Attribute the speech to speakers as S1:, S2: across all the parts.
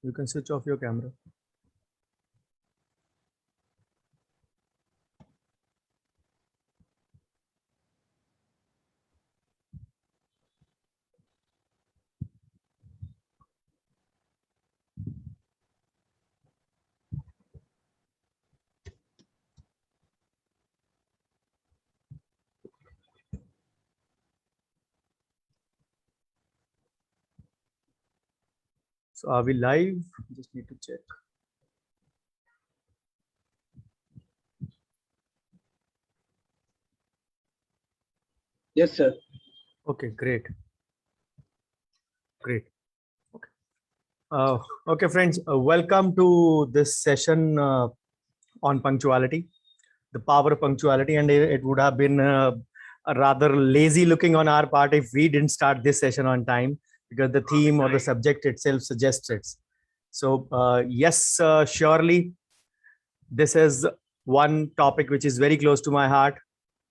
S1: You can switch off your camera. So are we live? Just need to check.
S2: Yes, sir.
S1: Okay, great. Great. Okay. Okay, friends, welcome to this session on punctuality, the power of punctuality. And it would have been a rather lazy looking on our part if we didn't start this session on time, because the theme or the subject itself suggests it. So yes, surely this is one topic which is very close to my heart.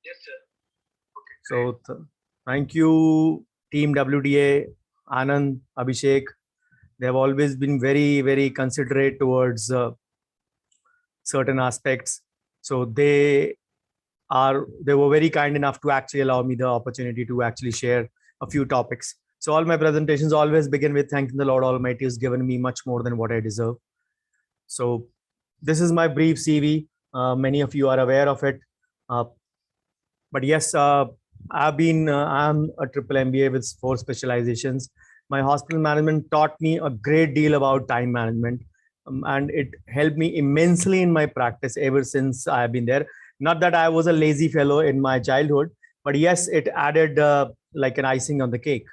S2: Yes, sir.
S1: So thank you, Team WDA, Anand, Abhishek. They have always been very, very considerate towards certain aspects. So they were very kind enough to actually allow me the opportunity to actually share a few topics. So all my presentations always begin with thanking the Lord Almighty who's given me much more than what I deserve. So this is my brief CV. Many of you are aware of it. But yes, I'm a triple MBA with 4 specializations. My hospital management taught me a great deal about time management, and it helped me immensely in my practice ever since I've been there. Not that I was a lazy fellow in my childhood, but yes, it added like an icing on the cake.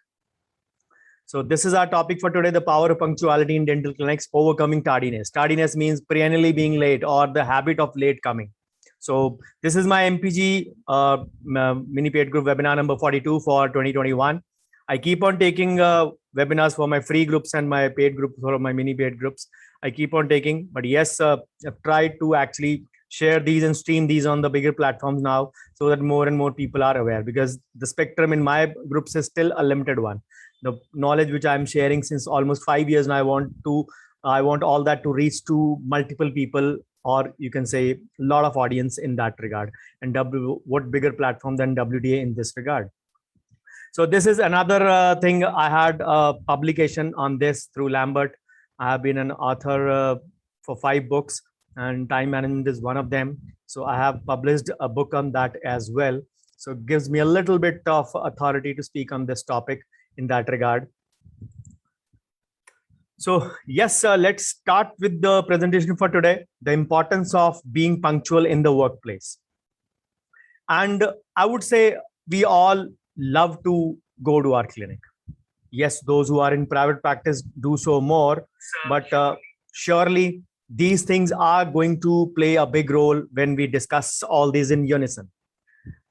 S1: So this is our topic for today, the power of punctuality in dental clinics, overcoming tardiness. Tardiness means perennially being late or the habit of late coming. So this is my MPG mini paid group webinar number 42 for 2021. I keep on taking webinars for my free groups and my paid group for my mini paid groups. I keep on taking, but yes, I've tried to actually share these and stream these on the bigger platforms now so that more and more people are aware, because the spectrum in my groups is still a limited one. The knowledge which I'm sharing since almost 5 years now, I want all that to reach to multiple people, or you can say a lot of audience in that regard. And what bigger platform than WDA in this regard? So this is another thing. I had a publication on this through Lambert. I have been an author for 5 books, and time management is one of them. So I have published a book on that as well. So it gives me a little bit of authority to speak on this topic in that regard. So yes, let's start with the presentation for today, the importance of being punctual in the workplace. And I would say we all love to go to our clinic. Yes, those who are in private practice do so more, but surely these things are going to play a big role when we discuss all these in unison.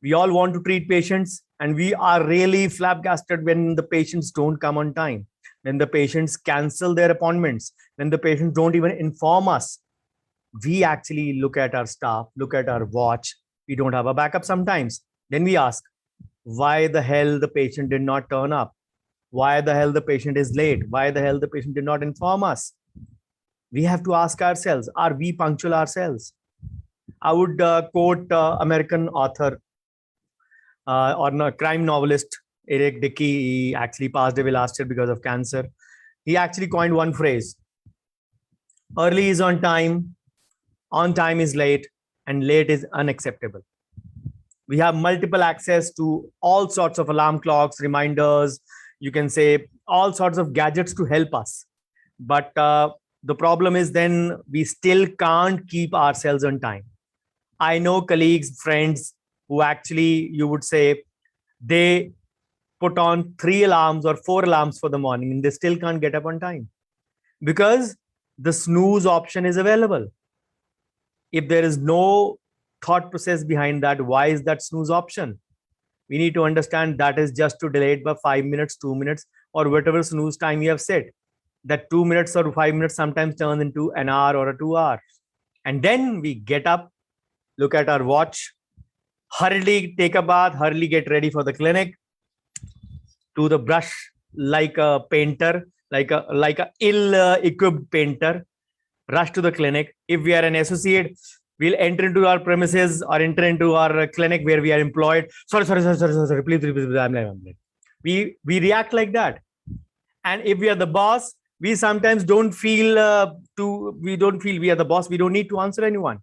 S1: We all want to treat patients, and we are really flabbergasted when the patients don't come on time, when the patients cancel their appointments, when the patients don't even inform us. We actually look at our staff, look at our watch. We don't have a backup sometimes. Then we ask, why the hell the patient did not turn up? Why the hell the patient is late? Why the hell the patient did not inform us? We have to ask ourselves, are we punctual ourselves? I would quote American author or no, crime novelist Eric Dickey. He actually passed away last year because of cancer. He actually coined one phrase: early is on time is late, and late is unacceptable. We have multiple access to all sorts of alarm clocks, reminders, you can say all sorts of gadgets to help us. But the problem is then we still can't keep ourselves on time. I know colleagues, friends who actually, you would say, they put on 3 alarms or 4 alarms for the morning and they still can't get up on time because the snooze option is available. If there is no thought process behind that, why is that snooze option? We need to understand that is just to delay it by 5 minutes, 2 minutes, or whatever snooze time you have set. That 2 minutes or 5 minutes sometimes turns into an hour or a 2 hours. And then we get up, look at our watch, hurriedly take a bath, hurriedly get ready for the clinic, do the brush like a painter, like a ill equipped painter, rush to the clinic. If we are an associate, we'll enter into our premises or enter into our clinic where we are employed. Sorry, please, I'm late. We react like that. And if we are the boss, we sometimes don't feel we don't feel we are the boss. We don't need to answer anyone.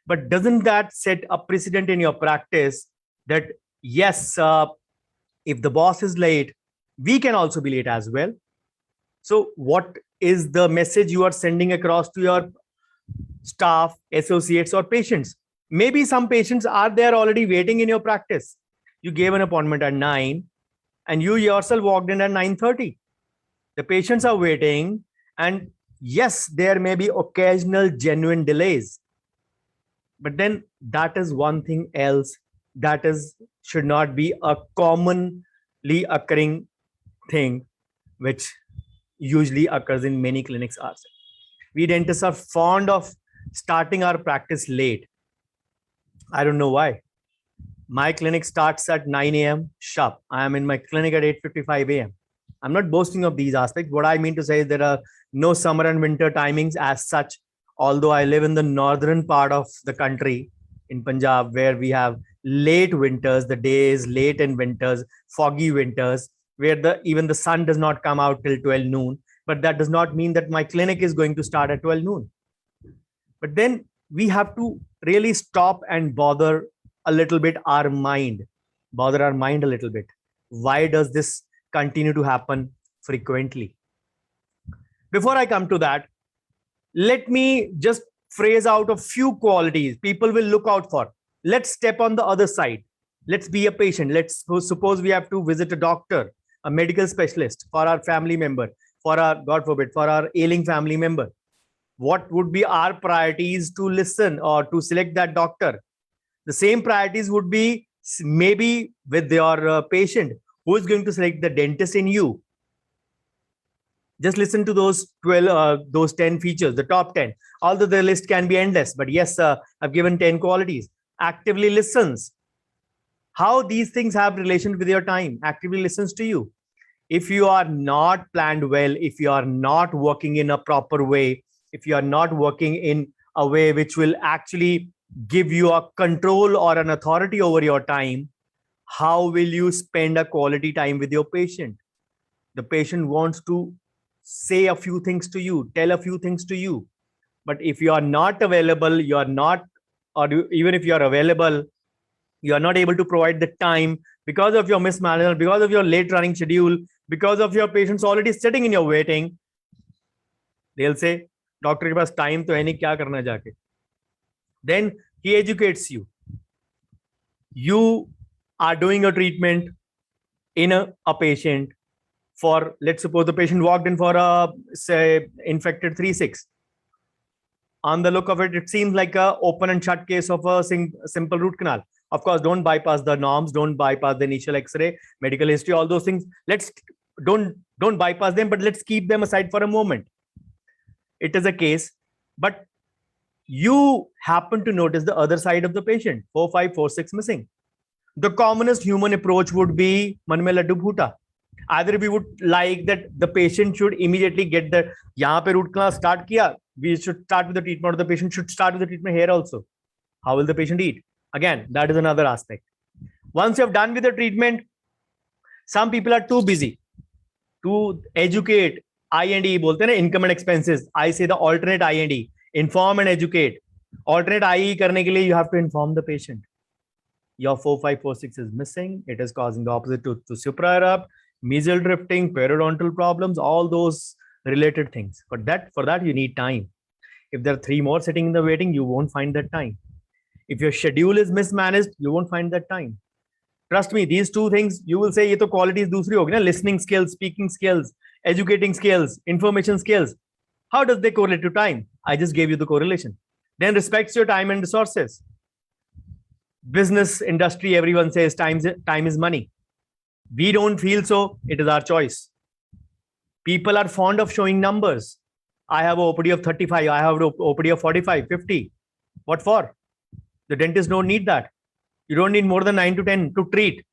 S1: But doesn't that set a precedent in your practice that yes, if the boss is late, we can also be late as well? So what is the message you are sending across to your staff, associates, or patients? Maybe some patients are there already waiting in your practice. You gave an appointment at 9 and you yourself walked in at 9:30. The patients are waiting, and yes, there may be occasional genuine delays. But then that is one thing else that is should not be a commonly occurring thing, which usually occurs in many clinics ourselves. We dentists are fond of starting our practice late. I don't know why. My clinic starts at 9 a.m. sharp. I am in my clinic at 8:55 a.m. I'm not boasting of these aspects. What I mean to say is there are no summer and winter timings as such. Although I live in the northern part of the country in Punjab, where we have late winters, the days late in winters, foggy winters, where the even the sun does not come out till 12 noon. But that does not mean that my clinic is going to start at 12 noon. But then we have to really stop and bother a little bit bother our mind a little bit. Why does this continue to happen frequently? Before I come to that, let me just phrase out a few qualities people will look out for. Let's step on the other side. Let's be a patient. Let's suppose we have to visit a doctor, a medical specialist for our family member, for our, God forbid, for our ailing family member. What would be our priorities to listen or to select that doctor? The same priorities would be maybe with your patient who is going to select the dentist in you. Just listen to those 12, those 10 features, the top 10. Although the list can be endless, but yes, I've given 10 qualities. Actively listens. How these things have relation with your time. Actively listens to you. If you are not planned well, if you are not working in a proper way, if you are not working in a way which will actually give you a control or an authority over your time, how will you spend a quality time with your patient? The patient wants to say a few things to you, tell a few things to you. But if you are not available, you are not, or even if you are available, you are not able to provide the time because of your mismanagement, because of your late running schedule, because of your patients already sitting in your waiting, they'll say, doctor ke paas time to hai nahi, kya karna jaake? Then he educates you. You are doing a treatment in a patient for, let's suppose the patient walked in for a, say, infected 3-6. On the look of it, it seems like a open and shut case of a simple root canal. Of course, don't bypass the norms, don't bypass the initial X-ray, medical history, all those things. Let's don't bypass them, but let's keep them aside for a moment. It is a case, but you happen to notice the other side of the patient, 4, 5, 4, 6 missing. The commonest human approach would be man mein laddu bhuta. Either we would like that the patient should immediately get the yahan pe root canal start kiya, we should start with the treatment, or the patient should start with the treatment here also. How will the patient eat? Again, that is another aspect. Once you have done with the treatment, some people are too busy to educate. I&E bolte na, income and expenses. I say the alternate I&E, inform and educate. Alternate IE karne ke liye you have to inform the patient. Your 4, 5, 4, 6 is missing. It is causing the opposite to supra-erupt, mesial drifting, periodontal problems, all those related things. For that you need time. If there are 3 more sitting in the waiting, you won't find that time. If your schedule is mismanaged, you won't find that time. Trust me, these 2 things, you will say, ye to qualities dusri hogi na, listening skills, speaking skills, educating skills, information skills. How does they correlate to time? I just gave you the correlation. Then respects your time and resources. Business industry, everyone says time is money. We don't feel so. It is our choice. People are fond of showing numbers. I have an OPD of 35. I have an OPD of 45, 50. What for? The dentist don't need that. You don't need more than 9 to 10 to treat.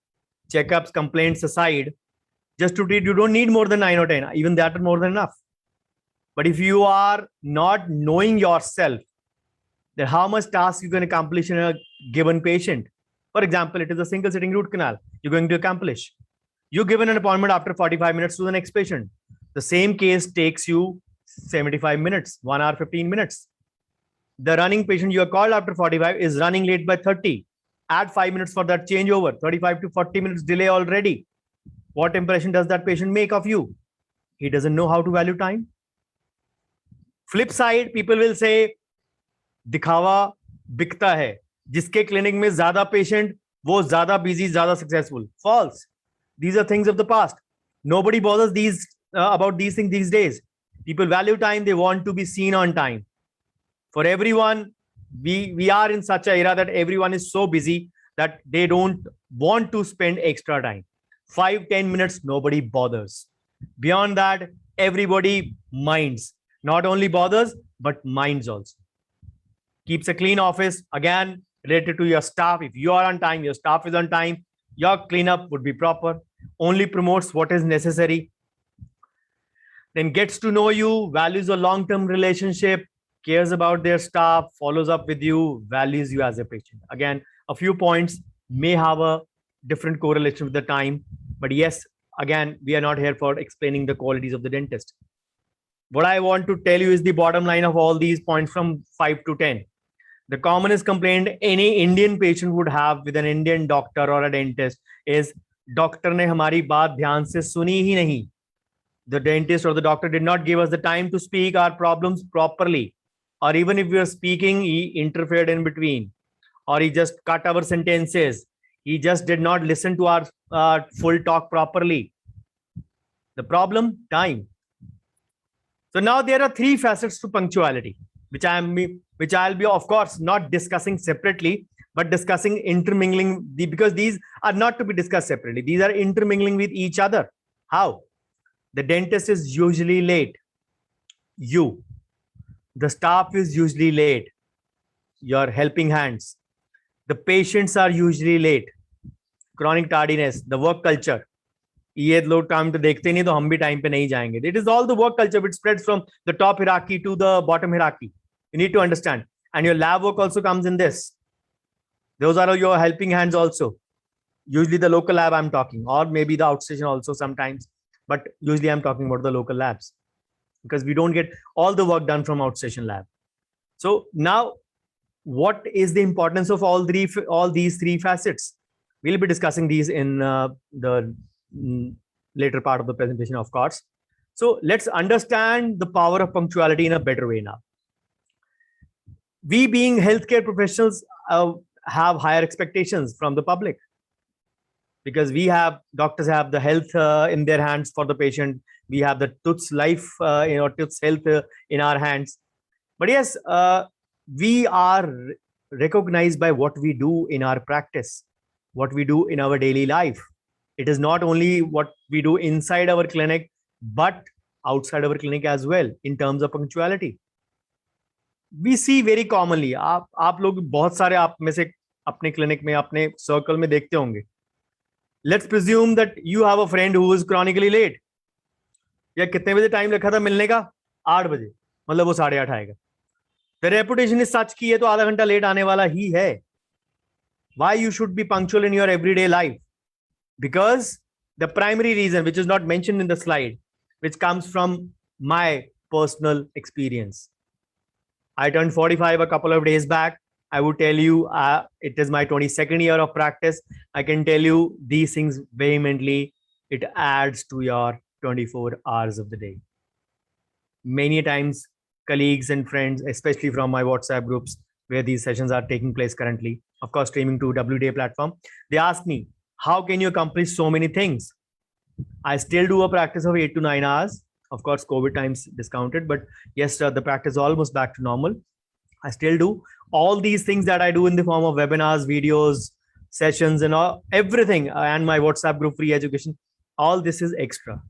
S1: Checkups, complaints aside, Just to treat, you don't need more than 9 or 10. Even that is more than enough. But if you are not knowing yourself, then how much task you can accomplish in a given patient? For example, it is a single sitting root canal you're going to accomplish. You're given an appointment after 45 minutes to the next patient. The same case takes you 75 minutes, 1 hour, 15 minutes. The running patient you are called after 45 is running late by 30. Add 5 minutes for that changeover, 35 to 40 minutes delay already. What impression does that patient make of you? He doesn't know how to value time. Flip side, people will say, दिखावा बिकता है, जिसके clinic में ज्यादा patient वो ज्यादा busy, ज्यादा successful. False. These are things of the past. Nobody bothers about these things these days. People value time. They want to be seen on time. For everyone, we are in such an era that everyone is so busy that they don't want to spend extra time. 5-10 minutes, nobody bothers. Beyond that, everybody minds. Not only bothers, but minds also. Keeps a clean office. Again, related to your staff. If you are on time, your staff is on time, your cleanup would be proper. Only promotes what is necessary. Then gets to know you, values a long-term relationship, cares about their staff, follows up with you, values you as a patient. Again, a few points may have a different correlation with the time. But yes, again, we are not here for explaining the qualities of the dentist. What I want to tell you is the bottom line of all these points from 5 to 10. The commonest complaint any Indian patient would have with an Indian doctor or a dentist is, doctor ne hamari baat dhyan se suni hi nahi. The dentist or the doctor did not give us the time to speak our problems properly. Or even if we are speaking, he interfered in between. Or he just cut our sentences. He just did not listen to our full talk properly. The problem? Time. So now there are 3 facets to punctuality, which I'll be, of course, not discussing separately, but discussing intermingling, because these are not to be discussed separately. These are intermingling with each other. How? The dentist is usually late. You. The staff is usually late. Your helping hands. The patients are usually late. Chronic tardiness, the work culture. ये लोग time पे देखते नहीं तो हम भी time पे नहीं जाएंगे. It is all the work culture which spreads from the top hierarchy to the bottom hierarchy. You need to understand. And your lab work also comes in this. Those are your helping hands also. Usually the local lab I'm talking, or maybe the outstation also sometimes. But usually I'm talking about the local labs, because we don't get all the work done from outstation lab. So now, what is the importance of all these 3 facets? We'll be discussing these in the later part of the presentation, of course. So let's understand the power of punctuality in a better way now. We being healthcare professionals have higher expectations from the public, because doctors have the health in their hands for the patient. We have the tooth's life, tooth's health in our hands. But yes, we are recognized by what we do in our practice, what we do in our daily life. It is not only what we do inside our clinic, but outside our clinic as well in terms of punctuality. We see very commonly, आप लोग बहुत सारे आप में से अपने clinic में, अपने सर्कल में देखते होंगे. Let's presume that you have a friend who is chronically late. या कितने बजे टाइम रखा था मिलने का? 8 बजे. मतलब वो 8:30 आएगा. The reputation is such कि ये तो आधा घंटा लेट आने वाला ही है. Why you should be punctual in your everyday life? Because the primary reason, which is not mentioned in the slide, which comes from my personal experience. I turned 45 a couple of days back. I would tell you, it is my 22nd year of practice. I can tell you these things vehemently. It adds to your 24 hours of the day. Many times, colleagues and friends, especially from my WhatsApp groups, where these sessions are taking place currently, of course, streaming to WDA platform, they ask me, how can you accomplish so many things? I still do a practice of 8 to 9 hours. Of course, COVID times discounted, but yes, the practice is almost back to normal. I still do all these things that I do in the form of webinars, videos, sessions, and everything, and my WhatsApp group, free education. All this is extra.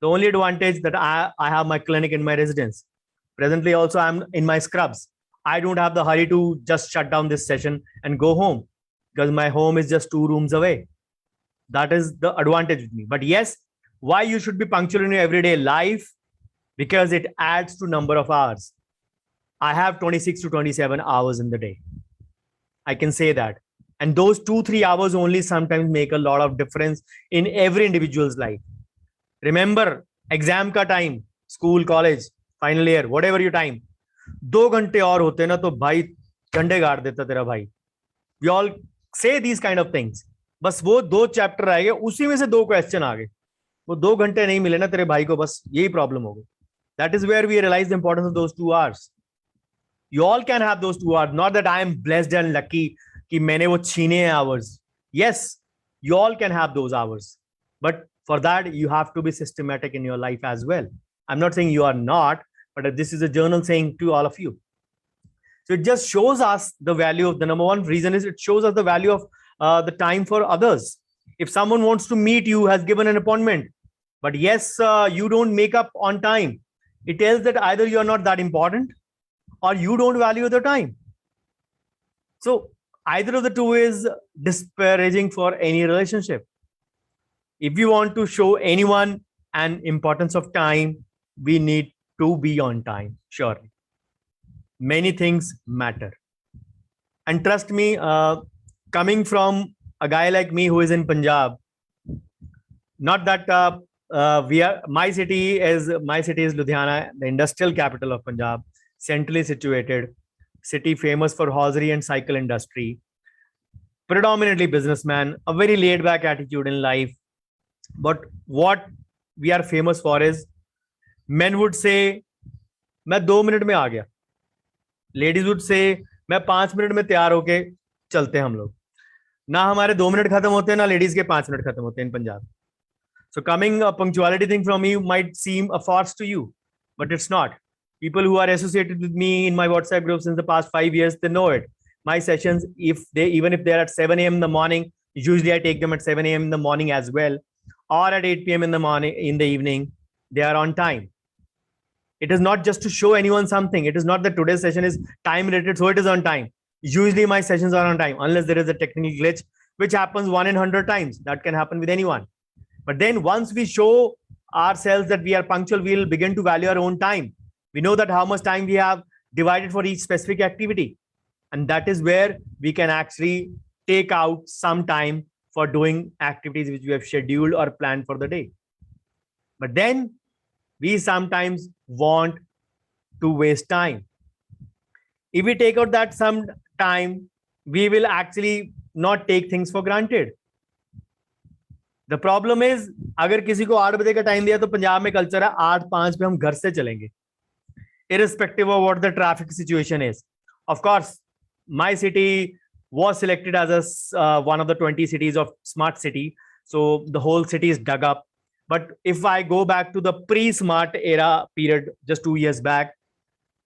S1: The only advantage that I have my clinic in my residence. Presently, also, I'm in my scrubs. I don't have the hurry to just shut down this session and go home, because my home is just 2 rooms away. That is the advantage with me. But yes, Why you should be punctual in your everyday life? Because it adds to number of hours. I have 26 to 27 hours in the day. I can say that. And those 2-3 hours only sometimes make a lot of difference in every individual's life. Remember, exam ka time, school, college, final year, whatever your time, 2 घंटे और होते ना तो भाई झंडे गाड़ देता तेरा भाई. We all say these kind of things. बस वो 2 चैप्टर आए गए, उसी में से 2 क्वेश्चन आ गए. वो 2 घंटे नहीं मिले ना तेरे भाई को, बस यही प्रॉब्लम हो गई. That is where we realize the importance of those 2 hours. You all can have those 2 hours. Not that I am blessed and lucky कि मैंने वो छीने हैं hours. Yes, you all can have those hours. But for that, you have to be systematic in your life as well. I'm not saying you are not, but this is a journal saying to all of you. So it just shows us the value of the number one reason is it shows us the value of the time for others. If someone wants to meet you, has given an appointment, but yes, you don't make up on time, it tells that either you are not that important or you don't value the time. So either of the two is disparaging for any relationship. If you want to show anyone an importance of time, we need to be on time, surely. Many things matter. And trust me, coming from a guy like me who is in Punjab, not that my city is Ludhiana, the industrial capital of Punjab, centrally situated, city famous for hosiery and cycle industry, predominantly businessman, a very laid back attitude in life. But what we are famous for is men would say, मैं 2 minute में आ गया. Ladies would say, मैं 5 minute में तैयार होके चलते हैं हम लोग. ना हमारे 2 मिनट खत्म होते हैं, ना लेडीज के 5 मिनट खत्म होते हैं in Punjab. So coming a punctuality thing from you might seem a farce to you, but it's not. People who are associated with me in my WhatsApp group since the past 5 years, they know it. My sessions, even if they're at 7 a.m. in the morning, usually I take them at 7 a.m. in the morning as well, or at 8 p.m. in the morning, in the evening, they are on time. It is not just to show anyone something. It is not that today's session is time related, so it is on time. Usually my sessions are on time, unless there is a technical glitch, which happens 1 in 100 times. That can happen with anyone. But then once we show ourselves that we are punctual, we'll begin to value our own time. We know that how much time we have divided for each specific activity. And that is where we can actually take out some time for doing activities which we have scheduled or planned for the day. But then we sometimes want to waste time. If we take out that some time, we will actually not take things for granted. The problem is, अगर किसी को 8 बजे का time दिया तो पंजाब में culture है 8:05 पे हम घर से चलेंगे, irrespective of what the traffic situation is. Of course, my city was selected as one of the 20 cities of smart city, so the whole city is dug up. But if I go back to the pre-smart era period, just 2 years back,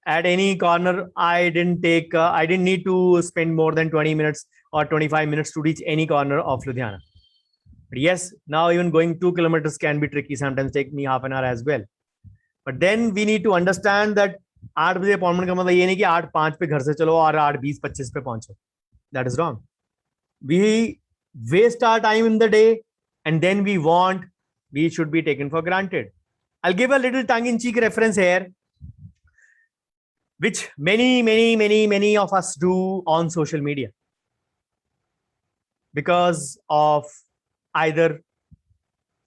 S1: at any corner, I didn't need to spend more than 20 minutes or 25 minutes to reach any corner of Ludhiana. But yes, now even going 2 kilometers can be tricky, sometimes take me half an hour as well. But then we need to understand that 8 बजे appointment का मतलब ये नहीं कि 8:05 पे घर से चलो और 8:20-25 पे पहुंचो. That is wrong. We waste our time in the day and then we should be taken for granted. I'll give a little tongue-in-cheek reference here, which many of us do on social media because of either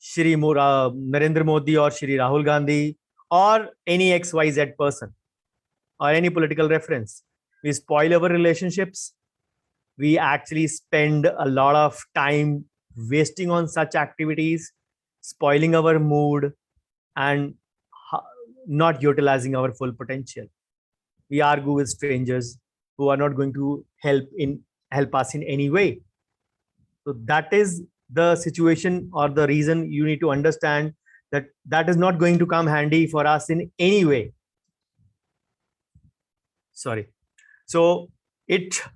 S1: Shri Narendra Modi or Shri Rahul Gandhi or any XYZ person or any political reference. We spoil our relationships. We actually spend a lot of time wasting on such activities, spoiling our mood and not utilizing our full potential. We argue with strangers who are not going to help us in any way. So that is the situation or the reason you need to understand that is not going to come handy for us in any way. Sorry. So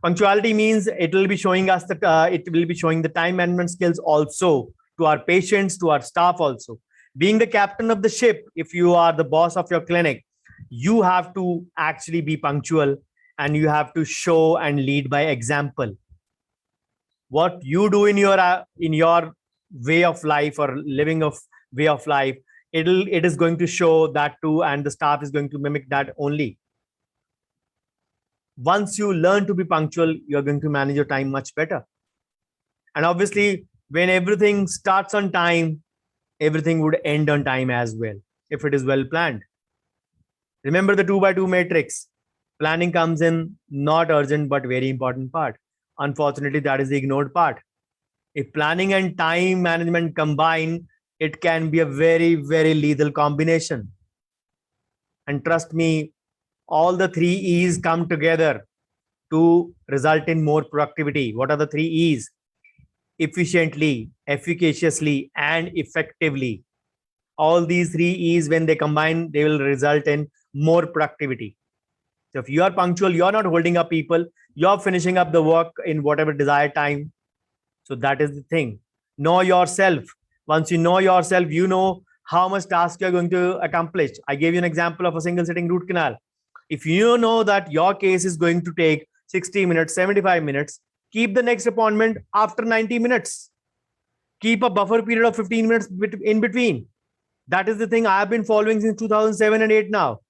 S1: punctuality means it will be showing us that it will be showing the time management skills also to our patients, to our staff also. Being the captain of the ship, if you are the boss of your clinic, you have to actually be punctual and you have to show and lead by example. What you do in your way of life or living of way of life, it is going to show that too, and the staff is going to mimic that only. Once you learn to be punctual, you're going to manage your time much better. And obviously, when everything starts on time, everything would end on time as well, if it is well planned. Remember the 2 by 2 matrix. Planning comes in not urgent but very important part. Unfortunately, that is the ignored part. If planning and time management combine, it can be a very, very lethal combination. And trust me, all the 3 E's come together to result in more productivity. What are the 3 E's? Efficiently, efficaciously, and effectively. All these 3 E's, when they combine, they will result in more productivity. So if you are punctual, you're not holding up people, you're finishing up the work in whatever desired time. So that is the thing. Know yourself. Once you know yourself, you know how much task you're going to accomplish. I gave you an example of a single sitting root canal. If you know that your case is going to take 60 minutes, 75 minutes, keep the next appointment after 90 minutes. Keep a buffer period of 15 minutes in between. That is the thing I have been following since 2007 and 8 now.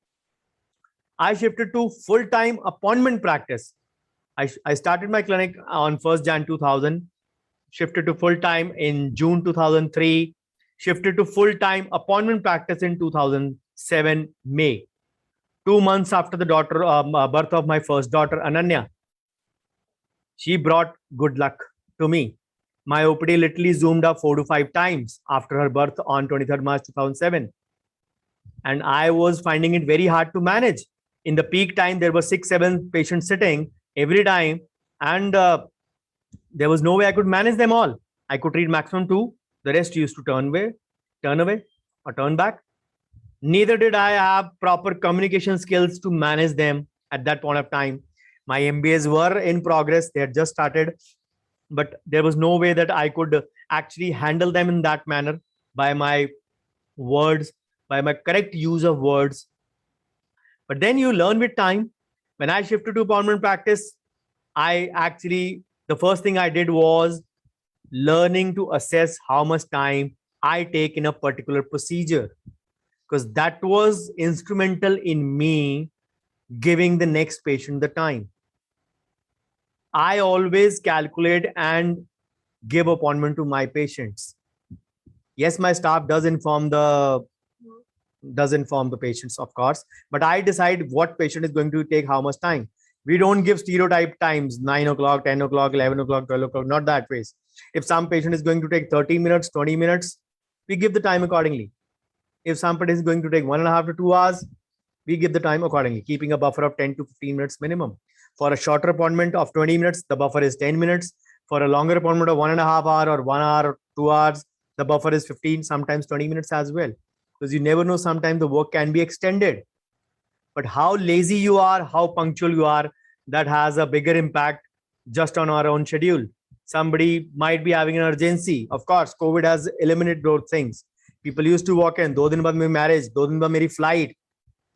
S1: I shifted to full-time appointment practice. I started my clinic on 1st Jan 2000, shifted to full-time in June 2003, shifted to full-time appointment practice in 2007 May, 2 months after the birth of my first daughter, Ananya. She brought good luck to me. My OPD literally zoomed up 4 to 5 times after her birth on 23rd March 2007. And I was finding it very hard to manage. In the peak time, there were 6, 7 patients sitting every time. And there was no way I could manage them all. I could treat maximum 2. The rest used to turn away, or turn back. Neither did I have proper communication skills to manage them at that point of time. My MBAs were in progress. They had just started, but there was no way that I could actually handle them in that manner by my words, by my correct use of words. But then you learn with time. When I shifted to appointment practice, the first thing I did was learning to assess how much time I take in a particular procedure, because that was instrumental in me giving the next patient the time. I always calculate and give appointment to my patients. Yes, my staff does inform the patients, of course, but I decide what patient is going to take how much time. We don't give stereotype times, 9 o'clock, 10 o'clock, 11 o'clock, 12 o'clock, not that way. If some patient is going to take 30 minutes, 20 minutes, we give the time accordingly. If somebody is going to take 1.5 to 2 hours, we give the time accordingly, keeping a buffer of 10 to 15 minutes minimum. For a shorter appointment of 20 minutes, the buffer is 10 minutes. For a longer appointment of 1.5 hour or 1 hour or 2 hours, the buffer is 15, sometimes 20 minutes as well. Because you never know, sometimes the work can be extended. But how lazy you are, how punctual you are, that has a bigger impact just on our own schedule. Somebody might be having an urgency. Of course, COVID has eliminated those things. People used to walk in, 2 दिन बाद मेरी marriage, 2 दिन बाद मेरी flight.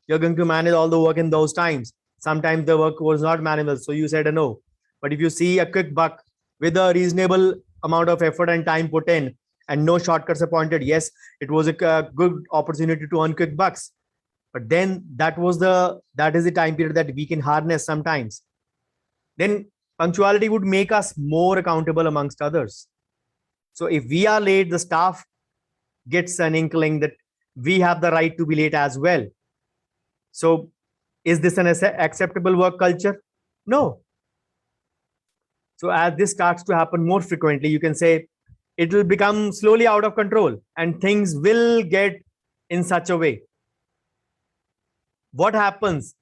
S1: You're going to manage all the work in those times. Sometimes the work was not manageable, so you said a no. But if you see a quick buck with a reasonable amount of effort and time put in and no shortcuts appointed, yes, it was a good opportunity to earn quick bucks. But then that is the time period that we can harness sometimes. Then punctuality would make us more accountable amongst others. So if we are late, the staff gets an inkling that we have the right to be late as well. So is this an acceptable work culture? No. So as this starts to happen more frequently, you can say it will become slowly out of control and things will get in such a way. What happens?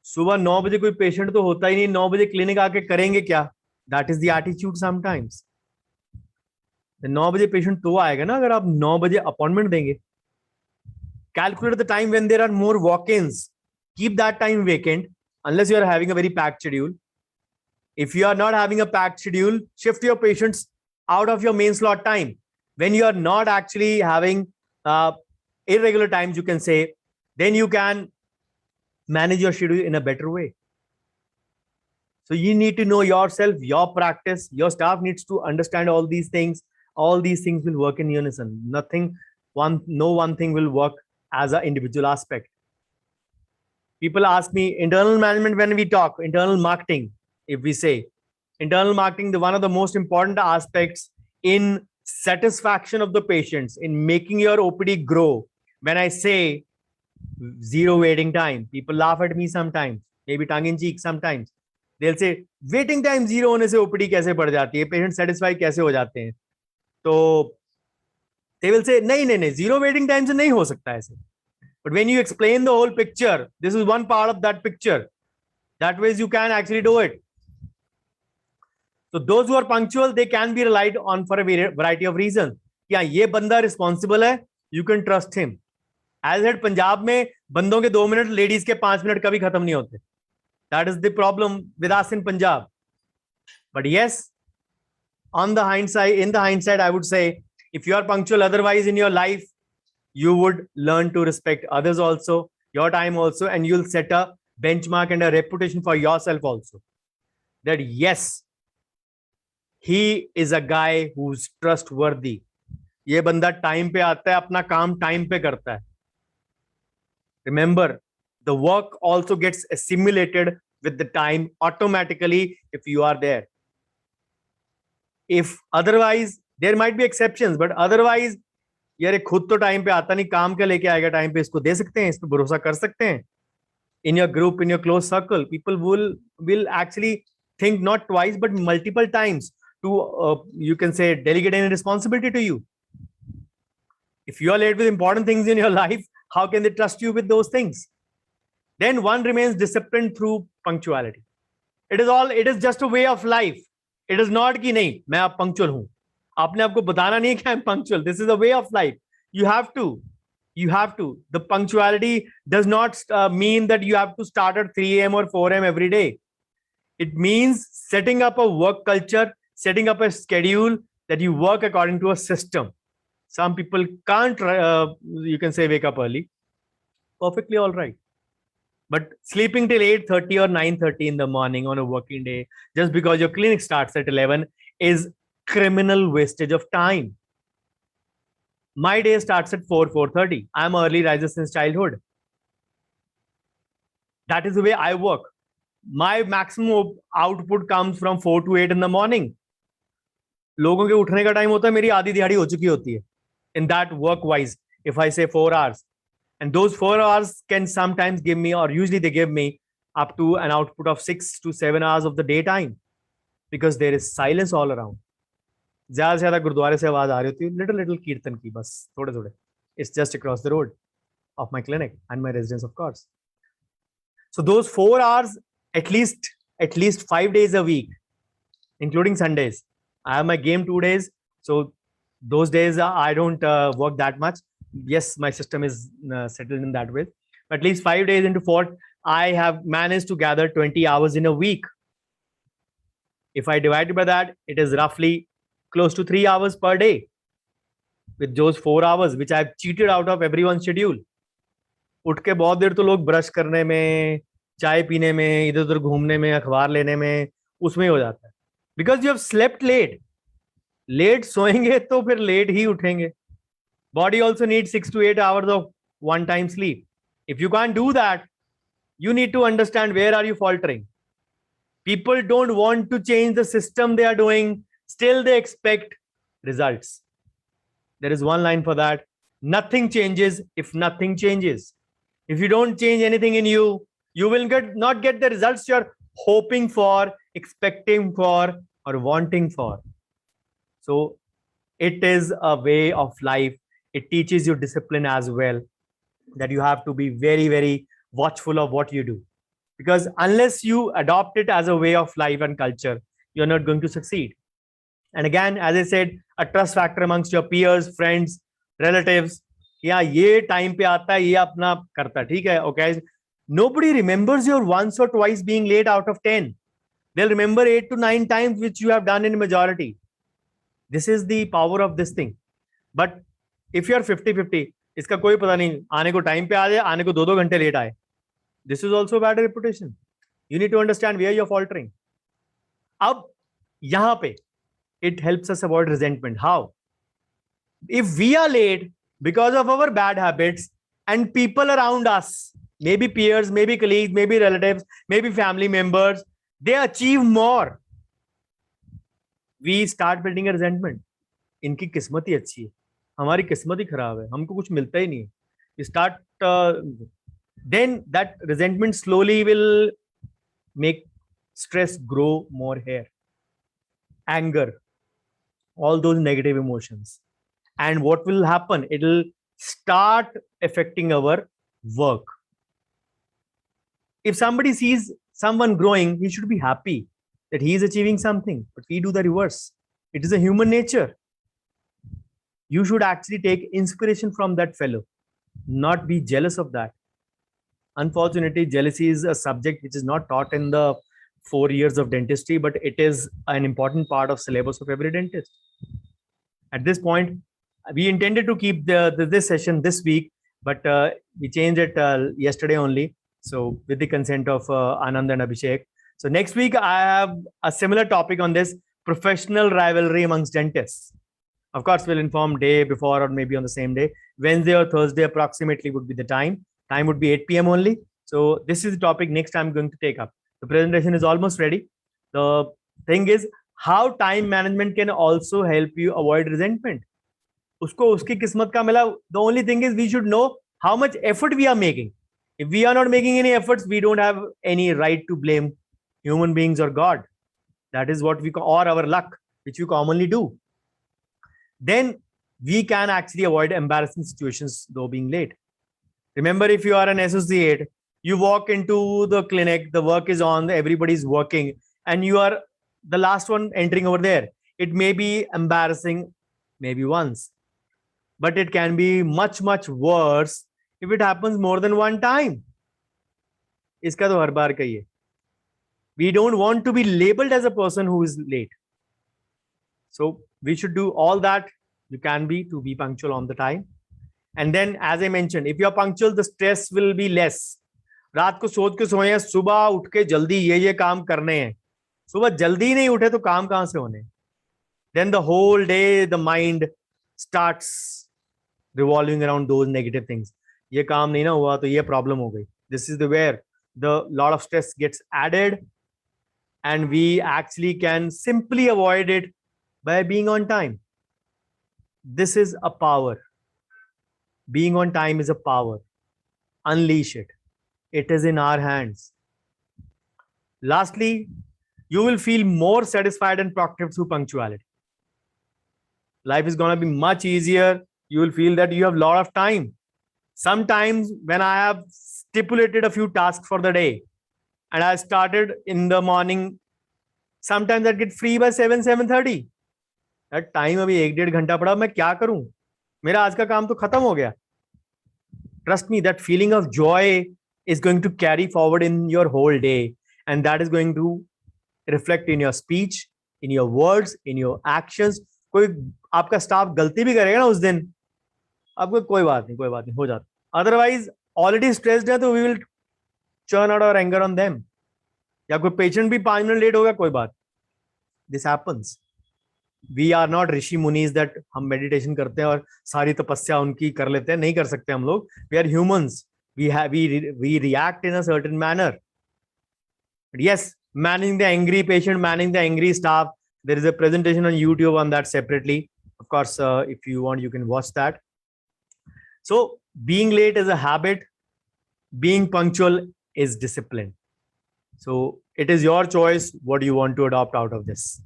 S1: सुबह 9 बजे कोई patient तो होता ही नहीं, 9 बजे clinic आके करेंगे क्या? That is the attitude sometimes. 9 बजे पेशेंट तो आएगा ना अगर आप 9 बजे अपॉइंटमेंट देंगे. Calculate the time when there are more walk-ins. Keep that time vacant unless you are having a very packed schedule. If you are not having a packed schedule, shift your patients out of your main slot time. When you are not actually having irregular times, you can say, then you can manage your schedule in a better way. So you need to know yourself, your practice, your staff needs to understand all these things. All these things will work in unison. Nothing one thing will work as an individual aspect. People ask me internal management when we talk internal marketing. If we say internal marketing, the one of the most important aspects in satisfaction of the patients in making your OPD grow. When I say zero waiting time, people laugh at me sometimes, maybe tongue in cheek sometimes. They'll say waiting time zero होने से OPD कैसे बढ़ जाती है, patient satisfy कैसे हो जाते हैं. तो they will say नहीं नहीं नहीं, zero waiting time से नहीं हो सकता ऐसे. But when you explain the whole picture, this is one part of that picture. That ways you can actually do it. So those who are punctual, they can be relied on for a variety of reasons. Yeah, ये बंदा responsible है, you can trust him. As I said, Punjab में बंदों के 2 minute, ladies के 5 minute कभी खत्म नहीं होते. That is the problem with us in Punjab. But yes, in the hindsight, I would say, if you are punctual otherwise in your life, you would learn to respect others also, your time also, and you'll set a benchmark and a reputation for yourself also. That yes, he is a guy who's trustworthy. ये बंदा time पे आता है, अपना काम time पे करता है. Remember, the work also gets assimilated with the time automatically if you are there. If otherwise, there might be exceptions, but otherwise, यार खुद तो टाइम पे आता नहीं, काम के लेके आएगा टाइम पे, इसको दे सकते हैं, इस पे भरोसा कर सकते हैं. In your group, in your close circle, people will actually think not twice but multiple times to you can say delegate any responsibility to you. If you are late with important things in your life, how can they trust you with those things? Then one remains disciplined through punctuality. It is just a way of life. It is not कि नहीं मैं अब punctual हूं. आपने आपको बताना नहीं है कि I'm punctual. This is a way of life. You have to. The punctuality does not mean that you have to start at 3 a.m. or 4 a.m. every day. It means setting up a work culture, setting up a schedule that you work according to a system. Some people can't, you can say, wake up early. Perfectly all right. But sleeping till 8:30 or 9:30 in the morning on a working day, just because your clinic starts at 11, is criminal wastage of time. My day starts at 4:30. I'm an early riser since childhood. That is the way I work. My maximum output comes from 4 to 8 in the morning. लोगों के उठने का time होता है, मेरी आधी दिहाड़ी हो चुकी होती है. In that work-wise, if I say 4 hours, and those 4 hours can sometimes give me, or usually they give me, up to an output of 6 to 7 hours of the daytime, because there is silence all around. ज्यादा से ज्यादा गुरुद्वारे से आवाज आ रही होती है, little कीर्तन की, बस थोड़े थोड़े. It's just across the road of my clinic and my residence, of course. So those 4 hours, at least 5 days a week, including Sundays. I have my game 2 days, so those days I don't work that much. Yes, my system is settled in that way. But at least 5 days into 4, I have managed to gather 20 hours in a week. If I divide it by that, it is roughly close to 3 hours per day. With those 4 hours, which I've cheated out of everyone's schedule. उठ के बहुत देर तो लोग brush करने में, चाय पीने में, इधर उधर घूमने में, अखबार लेने में, उसमें हो जाता है. Because you have slept late. Late सोएंगे तो फिर लेट ही उठेंगे. Body also needs 6 to 8 hours of one-time sleep. If you can't do that, you need to understand where are you faltering. People don't want to change the system they are doing. Still, they expect results. There is one line for that. Nothing changes if nothing changes. If you don't change anything in you, you will not get the results you're hoping for, expecting for, or wanting for. So it is a way of life. It teaches you discipline as well, that you have to be very, very watchful of what you do. Because unless you adopt it as a way of life and culture, you're not going to succeed. And again, as I said, a trust factor amongst your peers, friends, relatives. Yeah, ये time पे आता है, ये अपना करता है, ठीक है, okay. Nobody remembers your once or twice being late out of 10. They'll remember 8 to 9 times which you have done in majority. This is the power of this thing. But if you are 50-50, इसका कोई पता नहीं, आने को time पे आ जाए, आने को 2-2 घंटे late आए. This is also a bad reputation. You need to understand where you're faltering. अब यहाँ पे it helps us avoid resentment. How? If we are late, because of our bad habits, and people around us, maybe peers, maybe colleagues, maybe relatives, maybe family members, they achieve more, we start building a resentment. इनकी किस्मत ही अच्छी है, हमारी किस्मत ही खराब है, हमको कुछ मिलता ही नहीं है. We start then that resentment slowly will make stress grow more here, anger, all those negative emotions. And what will happen? It will start affecting our work. If somebody sees someone growing, he should be happy that he is achieving something, but we do the reverse. It is a human nature. You should actually take inspiration from that fellow, not be jealous of that. Unfortunately, jealousy is a subject which is not taught in the 4 years of dentistry, but it is an important part of syllabus of every dentist. At this point, we intended to keep this session this week, but we changed it yesterday only. So with the consent of Anand and Abhishek. So next week, I have a similar topic on this: professional rivalry amongst dentists. Of course, we'll inform day before or maybe on the same day. Wednesday or Thursday approximately would be the time. Time would be 8 p.m. only. So this is the topic next I'm going to take up. The presentation is almost ready. The thing is how time management can also help you avoid resentment. Usko uski kismat ka mila. The only thing is we should know how much effort we are making. If we are not making any efforts, we don't have any right to blame human beings or God. That is what we call, or our luck, which we commonly do. Then we can actually avoid embarrassing situations though being late. Remember, if you are an associate, you walk into the clinic, the work is on, everybody's working, and you are the last one entering over there. It may be embarrassing maybe once, but it can be much, much worse if it happens more than one time. Iska to har baar kahiye. We don't want to be labeled as a person who is late. So we should do all that you can be to be punctual on the time. And then, as I mentioned, if you are punctual, the stress will be less. रात को सोच के सोए, सुबह उठ के जल्दी ये काम करने हैं. सुबह जल्दी नहीं उठे तो काम कहां से होने? Then the whole day the mind starts revolving around those negative things. ये काम नहीं ना हुआ तो ये problem हो गई. This is the where the lot of stress gets added, and we actually can simply avoid it by being on time. This is a power. Being on time is a power. Unleash it. It is in our hands. Lastly, you will feel more satisfied and productive through punctuality. Life is going to be much easier. You will feel that you have a lot of time. Sometimes when I have stipulated a few tasks for the day and I started in the morning, sometimes I get free by 7:30. That time अभी 1-1.5 घंटा पड़ा, मैं क्या करूं? मेरा आज का काम तो खत्म हो गया. Trust me, that feeling of joy is going to carry forward in your whole day, and that is going to reflect in your speech, in your words, in your actions. कोई आपका स्टाफ गलती भी करेगा ना उस दिन, आपको कोई बात नहीं हो जाता. Otherwise, already stressed है तो we will churn out our anger on them. या कोई पेशेंट भी 5 मिनट लेट हो गया, कोई बात. This happens. We are not Rishi मुनीज that हम मेडिटेशन करते हैं और सारी तपस्या उनकी कर लेते हैं. नहीं कर सकते हम लोग. We are humans. We react in a certain manner. But yes, managing the angry patient, managing the angry staff. There is a presentation on YouTube on that separately. Of course, if you want, you can watch that. So being late is a habit. Being punctual is discipline. So it is your choice what you want to adopt out of this.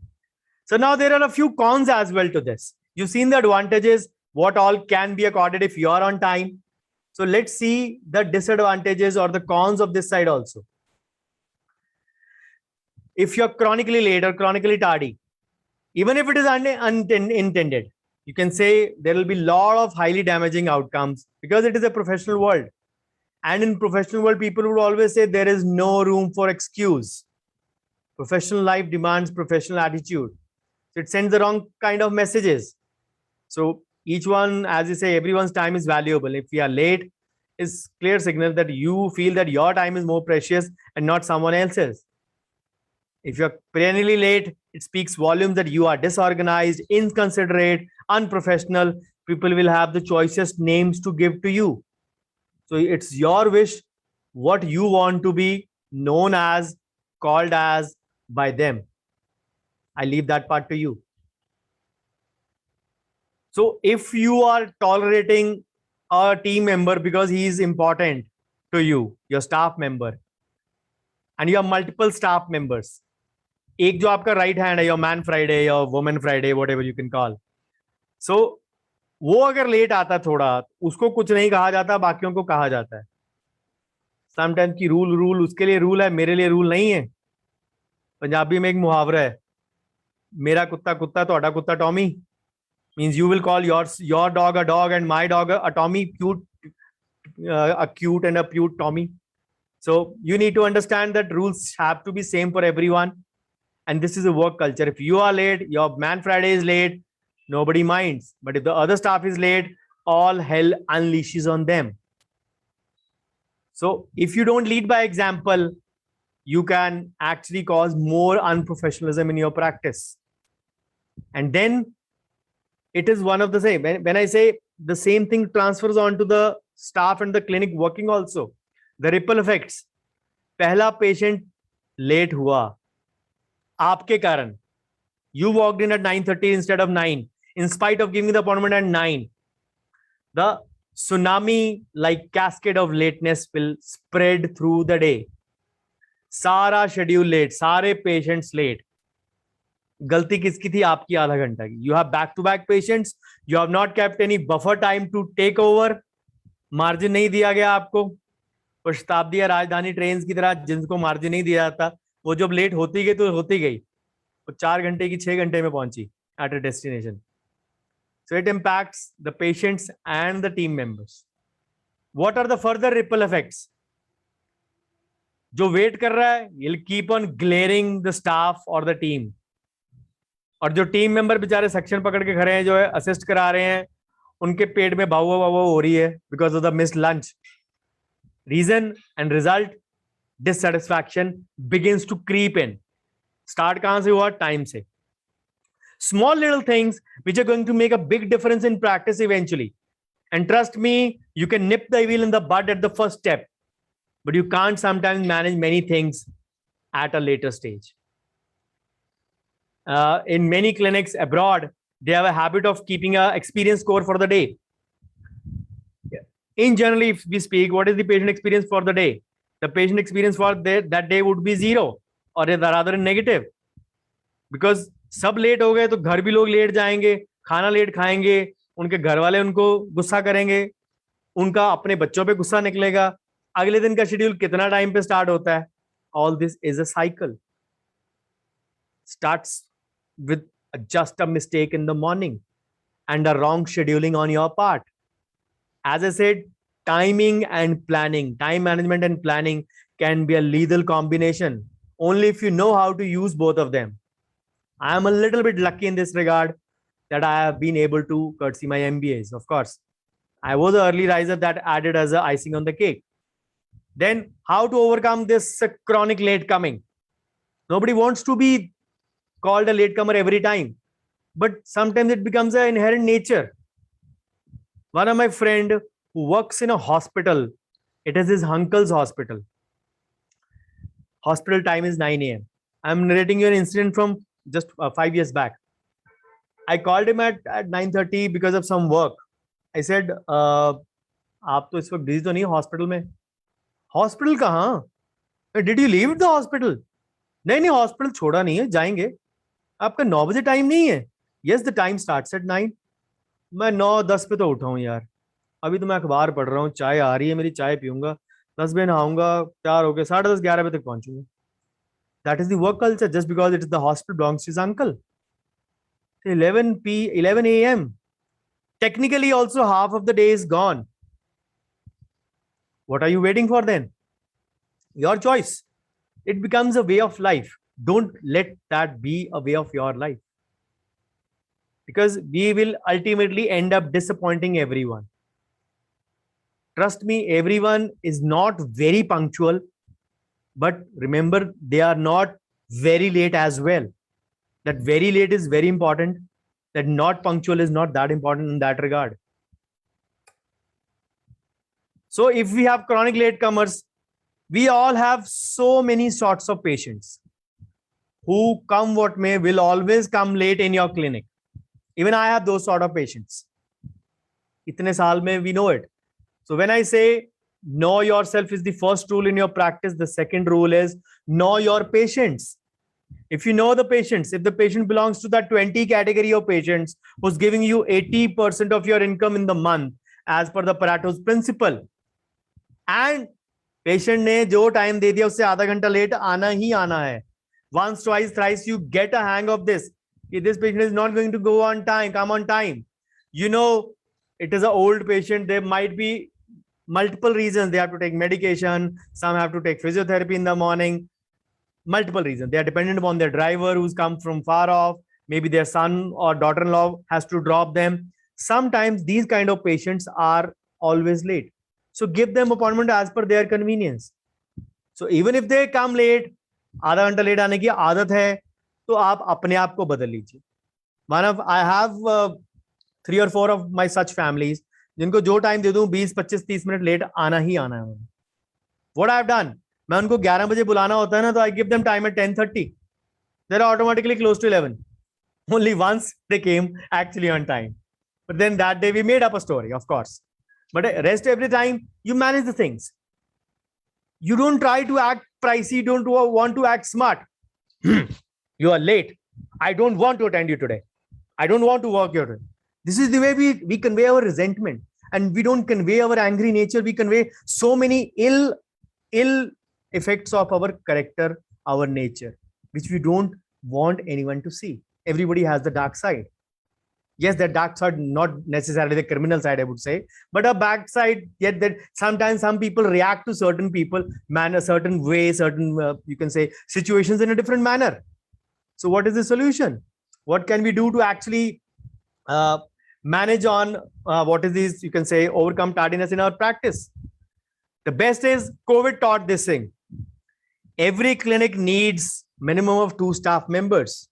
S1: So now there are a few cons as well to this. You've seen the advantages, what all can be accorded if you are on time. So let's see the disadvantages or the cons of this side also. If you're chronically late or chronically tardy, even if it is unintended, you can say there will be a lot of highly damaging outcomes because it is a professional world. And in professional world, people would always say there is no room for excuse. Professional life demands professional attitude. So it sends the wrong kind of messages. So each one, as you say, everyone's time is valuable. If we are late, is clear signal that you feel that your time is more precious and not someone else's. If you're perennially late, it speaks volumes that you are disorganized, inconsiderate, unprofessional. people will have the choicest names to give to you. So it's your wish what you want to be known as, called as by them. I leave that part to you. So if you are tolerating a team member because he is important to you, your staff member, and you have multiple staff members, एक जो आपका right hand है, your man Friday, your woman Friday, whatever you can call. So वो अगर late आता थोड़ा, उसको कुछ नहीं कहा जाता, बाकियों को कहा जाता है. समटाइम्स की रूल उसके लिए रूल है, मेरे लिए रूल नहीं है. पंजाबी में एक मुहावरा है, मेरा कुत्ता कुत्ता ਤੁਹਾਡਾ कुत्ता Tommy. Means you will call your dog a dog and my dog a Tommy, a cute and a cute Tommy. So you need to understand that rules have to be same for everyone, and this is a work culture. If you are late, your man Friday is late, nobody minds. But if the other staff is late, all hell unleashes on them. So if you don't lead by example, you can actually cause more unprofessionalism in your practice. And then it is one of the same. When I say the same thing transfers on to the staff and the clinic working also, the ripple effects. पहला patient late हुआ आपके कारण. You walked in at 9:30 instead of 9, in spite of giving the appointment at 9. The tsunami like cascade of lateness will spread through the day. सारा schedule late, सारे patients late. गलती किसकी थी? आपकी. आधा घंटा की. You have back to back patients. You have not kept any buffer time to take over. Margin नहीं दिया गया आपको. और शताब्दी या राजधानी ट्रेन की तरह जिनको मार्जिन नहीं दिया जाता, वो जब लेट होती गई तो होती गई. वो 4 घंटे की 6 घंटे में पहुंची at a destination. So it impacts the patients and the team members. What are the further ripple effects? जो वेट कर रहा है, he'll keep on glaring the staff or the team. और जो टीम मेंबर बेचारे सेक्शन पकड़ के खड़े हैं, जो है असिस्ट करा रहे हैं, उनके पेट में भाव हो रही है because of the missed lunch. Reason and result, dissatisfaction begins to creep in. Start कहां से हुआ? टाइम से. Small little things which are going to make a big difference in practice eventually. And trust me, you can nip the evil in the bud at the first step, but you can't sometimes manage many things at a later stage. In many clinics abroad, they have a habit of keeping a experience score for the day. In generally, if we speak, what is the patient experience for the day? The patient experience for that day would be 0 or rather negative. Because सब late हो गए तो घर भी लोग late जाएंगे, खाना late खाएंगे, उनके घर वाले उनको गुस्सा करेंगे, उनका अपने बच्चों पे गुस्सा निकलेगा, अगले दिन का शेड्यूल कितना टाइम पे स्टार्ट होता है. All this is a cycle. Starts with just a mistake in the morning and a wrong scheduling on your part. As I said, timing and planning, time management and planning can be a lethal combination only if you know how to use both of them. I am a little bit lucky in this regard that I have been able to courtesy my MBAs. Of course, I was an early riser that added as a icing on the cake. Then how to overcome this chronic late coming? Nobody wants to be called a latecomer every time, but sometimes it becomes an inherent nature. One of my friend who works in a hospital, it is his uncle's hospital. Hospital time is 9 a.m. I'm narrating you an incident from just 5 years back. I called him at 9:30 because of some work. I said, आप तो इस वक्त busy तो नहीं hospital में? Hospital कहाँ? Did you leave the hospital? नहीं नहीं, हॉस्पिटल छोड़ा नहीं है, जाएंगे. आपका 9 बजे टाइम नहीं है? Yes, the time starts at 9. मैं 9:10 पे तो उठा हूँ यार. अभी तो मैं अखबार पढ़ रहा हूँ, चाय आ रही है मेरी, चाय पीऊंगा, 10 बजे नहाऊंगा, तैयार होकर 10:30 11 बजे तक पहुंचूंगा. That is the work culture. Just because it is the hospital belongs to his uncle. 11 a.m. Technically also half of the day is gone. What are you waiting for then? Your choice. It becomes a way of life. Don't let that be a way of your life, because we will ultimately end up disappointing everyone. Trust me, everyone is not very punctual, but remember, they are not very late as well. That very late is very important. that not punctual is not that important in that regard. So if we have chronic latecomers, we all have so many sorts of patients who, come what may, will always come late in your clinic. Even I have those sort of patients. Itne saal mein we know it. So when I say know yourself is the first rule in your practice, the second rule is know your patients. If you know the patients, if the patient belongs to that 20 category of patients who's giving you 80% of your income in the month as per the Pareto's principle, and patient ने जो time दे दिया उससे आधा घंटा late आना ही आना है. Once, twice, thrice, you get a hang of this. If this patient is not going to go on time, come on time. You know, it is an old patient. There might be multiple reasons. They have to take medication. Some have to take physiotherapy in the morning. Multiple reasons. They are dependent upon their driver who's come from far off. Maybe their son or daughter-in-law has to drop them. Sometimes these kind of patients are always late. So give them appointment as per their convenience. So even if they come late, आधा घंटा late आने की आदत है, तो आप अपने आप को बदल लीजिए. I have 3 or 4 of my such families जिनको जो टाइम दे दूं 20, 25, 30 मिनट लेट आना ही आना है. What I have done, मैं उनको 11 बजे बुलाना होता है ना, तो I give them time at 10:30. They're automatically close to 11. Only once they came actually on time. But then that day we made up a story, of course. But rest every time you manage the things. You don't try to act pricey, you don't want to act smart. You are late. I don't want to attend you today. I don't want to work here today. This is the way we convey our resentment. And we don't convey our angry nature. We convey so many ill effects of our character, our nature, which we don't want anyone to see. Everybody has the dark side. Yes, the dark side, not necessarily the criminal side, I would say, but a bad side. Yet that sometimes some people react to certain people, a certain way, certain you can say situations in a different manner. So, what is the solution? What can we do to actually manage on what is this? You can say overcome tardiness in our practice. The best is COVID taught this thing. Every clinic needs minimum of 2 staff members.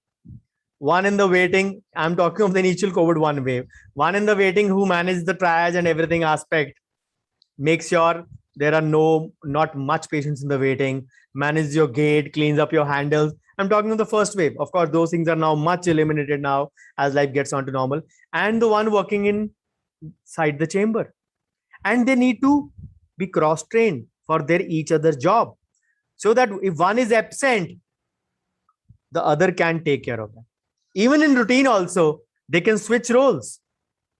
S1: One in the waiting, I'm talking of the initial COVID 1 wave. One in the waiting who manages the triage and everything aspect. Make sure there are not much patients in the waiting. Manage your gate, cleans up your handles. I'm talking of the first wave. Of course, those things are now much eliminated now as life gets on to normal. And the one working inside the chamber. And they need to be cross-trained for their each other's job. So that if one is absent, the other can take care of that. Even in routine also, they can switch roles.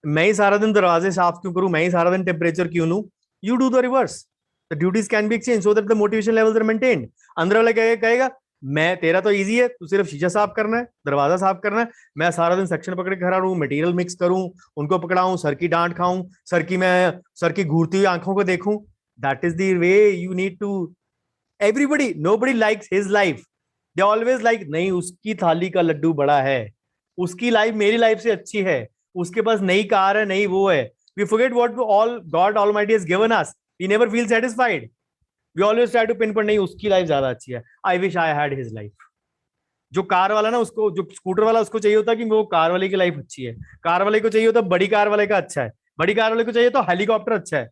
S1: मैं ही सारा दिन दरवाजे साफ क्यों करूं, मैं ही सारा दिन टेम्परेचर क्यों लूं? You do the reverse. The duties can be exchanged so that the motivation levels are maintained. अंदर वाला कहेगा मैं तेरा तो इजी है, तू सिर्फ शीशा साफ करना है, दरवाजा साफ करना है, मैं सारा दिन सेक्शन पकड़ के खड़ा रहूं, मटेरियल मिक्स करूं, उनको पकड़ाऊं, सर की डांट खाऊं, सर की घूरती हुई आंखों को देखूं. That is the way you need to. Nobody likes his life. They always like नहीं उसकी थाली का लड्डू बड़ा है, उसकी लाइफ मेरी लाइफ से अच्छी है, उसके पास नई कार है, नई वो है. We forget what all God Almighty has given us. We never feel satisfied. We always try to pinpoint नहीं उसकी लाइफ ज्यादा अच्छी है. I wish I had his life. जो कार वाला ना उसको, जो स्कूटर वाला उसको चाहिए होता कि वो कार वाले की लाइफ अच्छी है, कार वाले को चाहिए होता बड़ी कार वाले का अच्छा है, बड़ी कार वाले को चाहिए तो हेलीकॉप्टर अच्छा है.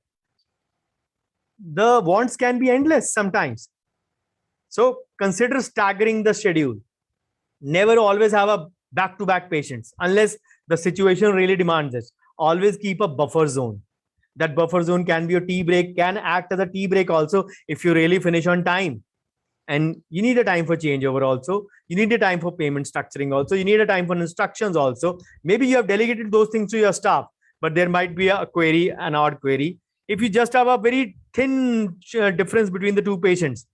S1: The wants can be endless sometimes. So consider staggering the schedule. Never always have a back-to-back patients unless the situation really demands it. Always keep a buffer zone. That buffer zone can be a tea break, can act as a tea break also if you really finish on time. And you need a time for changeover also. You need a time for payment structuring also. You need a time for instructions also. Maybe you have delegated those things to your staff, but there might be a query, an odd query. If you just have a very thin difference between the two patients,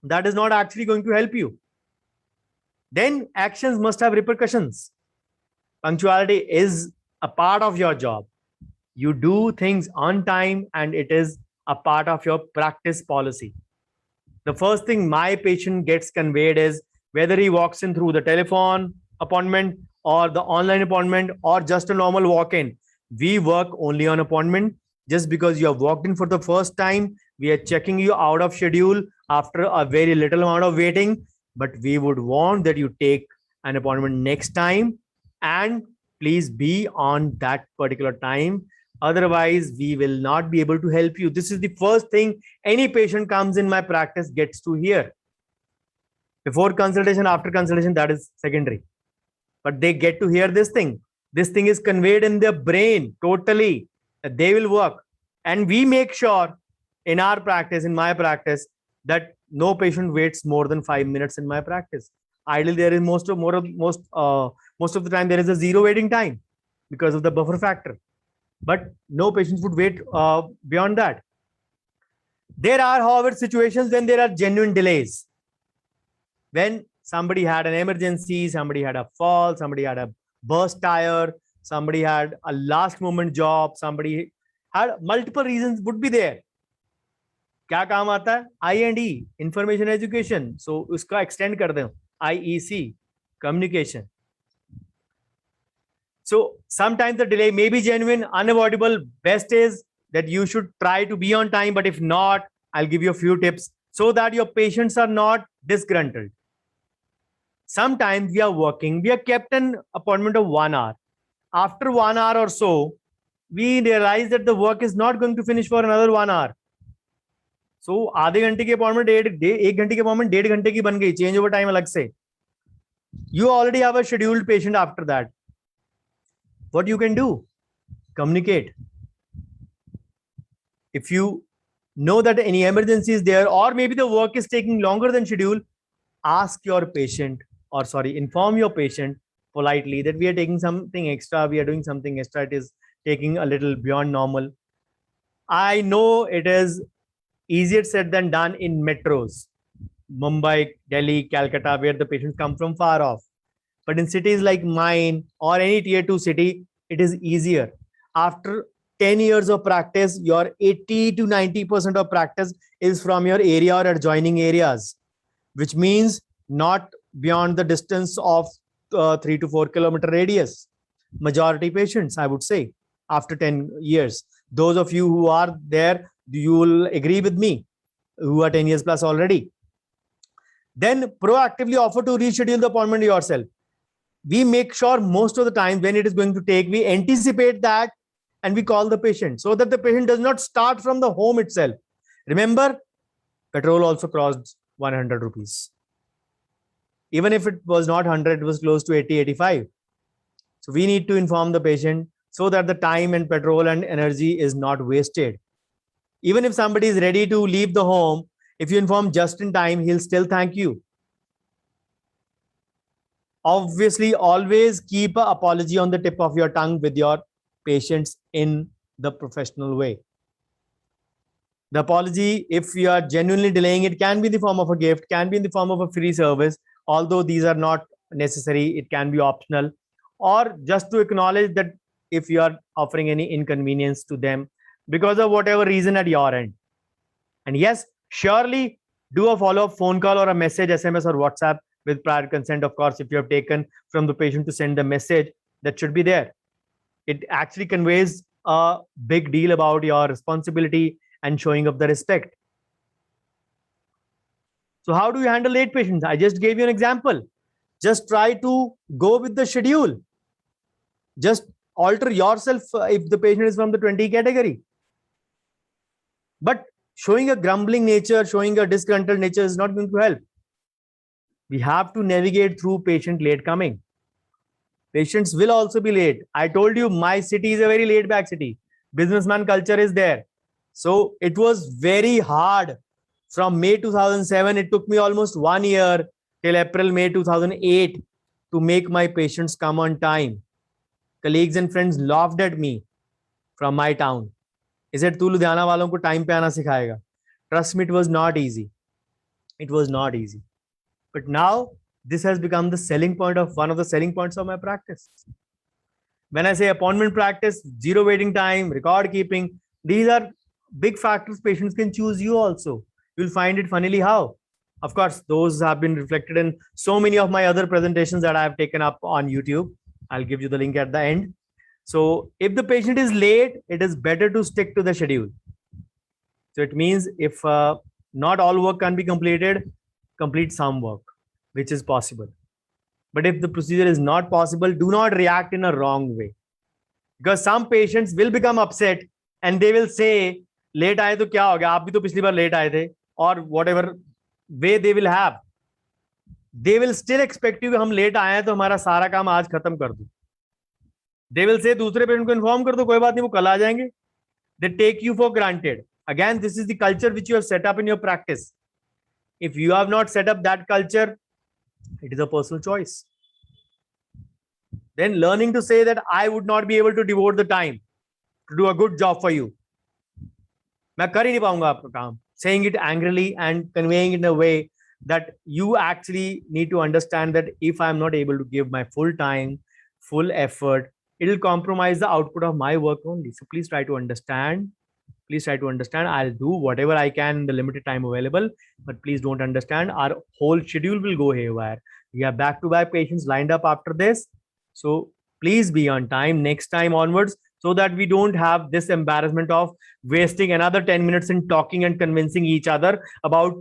S1: that is not actually going to help you. Then actions must have repercussions. Punctuality is a part of your job. You do things on time and it is a part of your practice policy. The first thing my patient gets conveyed is whether he walks in through the telephone appointment or the online appointment or just a normal walk-in. We work only on appointment. Just because you have walked in for the first time, we are checking you out of schedule after a very little amount of waiting. But we would want that you take an appointment next time and Please be on that particular time. Otherwise, we will not be able to help you. This is the first thing any patient comes in my practice gets to hear. Before consultation, after consultation, that is secondary. But they get to hear this thing. This thing is conveyed in their brain totally, that they will work. And we make sure in our practice, in my practice, that no patient waits more than 5 minutes in my practice. Ideally, there is most of the time there is a zero waiting time because of the buffer factor. But no patients would wait beyond that. There are, however, situations when there are genuine delays. When somebody had an emergency, somebody had a fall, somebody had a burst tire, somebody had a last moment job, somebody had multiple reasons would be there. क्या काम आता है? I&E, information education. So उसका extend कर दें. IEC, communication. So sometimes the delay may be genuine, unavoidable. Best is that you should try to be on time, but if not, I'll give you a few tips so that your patients are not disgruntled. Sometimes we are kept an appointment of 1 hour. After 1 hour or so, we realize that the work is not going to finish for another 1 hour. So आधे घंटे की appointment 1 घंटे की appointment 1.5 घंटे की बन गई, change over time अलग से. You already have a scheduled patient after that. What you can do? Communicate. If you know that any emergency is there, or maybe the work is taking longer than schedule, ask your patient, or sorry, inform your patient politely that we are taking something extra, we are doing something extra, it is taking a little beyond normal. I know it is easier said than done in metros, Mumbai, Delhi, Calcutta, where the patients come from far off. But in cities like mine or any tier 2 city, it is easier. After 10 years of practice, your 80 to 90% of practice is from your area or adjoining areas, which means not beyond the distance of 3 to 4 kilometer radius. Majority patients, I would say, after 10 years. Those of you who are there, you will agree with me, who are 10 years plus already. Then proactively offer to reschedule the appointment yourself. We make sure most of the time when it is going to take, we anticipate that and we call the patient so that the patient does not start from the home itself. Remember, petrol also cost 100 rupees. Even if it was not 100, it was close to 80, 85. So we need to inform the patient so that the time and petrol and energy is not wasted. Even if somebody is ready to leave the home, if you inform just in time, he'll still thank you. Obviously, always keep an apology on the tip of your tongue with your patients in the professional way. The apology, if you are genuinely delaying, it can be in the form of a gift, can be in the form of a free service, although these are not necessary, it can be optional, or just to acknowledge that if you are offering any inconvenience to them because of whatever reason at your end. And yes, surely do a follow-up phone call or a message, SMS or WhatsApp with prior consent. Of course, if you have taken from the patient to send the message, that should be there. It actually conveys a big deal about your responsibility and showing of the respect. So how do you handle late patients? I just gave you an example. Just try to go with the schedule. Just alter yourself if the patient is from the 20 category. But showing a grumbling nature, showing a disgruntled nature is not going to help. We have to navigate through patient late coming. Patients will also be late. I told you my city is a very laid back city. Businessman culture is there. So it was very hard. From May 2007, it took me almost 1 year till April, May 2008 to make my patients come on time. Colleagues and friends laughed at me from my town. Is it तू लुधियाना वालों को time पे आना सिखाएगा? Trust me, it was not easy. It was not easy. But now this has become the selling point of one of the selling points of my practice. When I say appointment practice, zero waiting time, record keeping, these are big factors patients can choose you also. You'll find it funnily how. Of course, those have been reflected in so many of my other presentations that I have taken up on YouTube. I'll give you the link at the end. So if the patient is late, it is better to stick to the schedule. So it means if not all work can be completed, complete some work, which is possible. But if the procedure is not possible, do not react in a wrong way. Because some patients will become upset and they will say, late आए तो क्या हो गया, आप भी तो पिछली बार late आए थे, or whatever way they will have. They will still expect you कि हम लेट आए हैं तो हमारा सारा काम आज खत्म कर दो. They will say दूसरे पेशेंट को इन्फॉर्म कर दो, कोई बात नहीं, वो कल आ जाएंगे. They take you for granted. Again, this is the culture which you have set up in your practice. If you have not set up that culture, it is a personal choice. Then learning to say that I would not be able to devote the time to do a good job for you. मैं कर ही नहीं पाऊंगा आपका काम. Saying it angrily and conveying it in a way that you actually need to understand that if I'm not able to give my full time, full effort, it will compromise the output of my work only. So please try to understand. Please try to understand. I'll do whatever I can in the limited time available, but please don't understand. Our whole schedule will go haywire. We have back-to-back patients lined up after this. So please be on time next time onwards so that we don't have this embarrassment of wasting another 10 minutes in talking and convincing each other about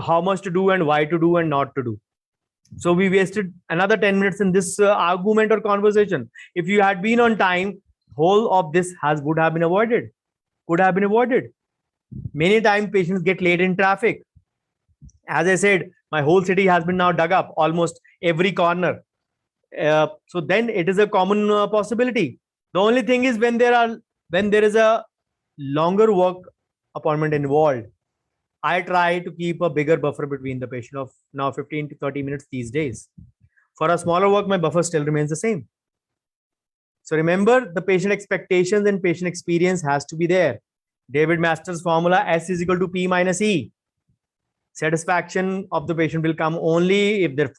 S1: how much to do and why to do and not to do. So we wasted another 10 minutes in this argument or conversation. If you had been on time, whole of this would have been avoided. Could have been avoided. Many times patients get late in traffic. As I said, my whole city has been now dug up, almost every corner. So then it is a common possibility. The only thing is when there is a longer work appointment involved, I try to keep a bigger buffer between the patient of now 15 to 30 minutes these days. For a smaller work, my buffer still remains the same. So remember, the patient expectations and patient experience has to be there. David Master's formula, S is equal to P minus E. Satisfaction of the patient will come only if their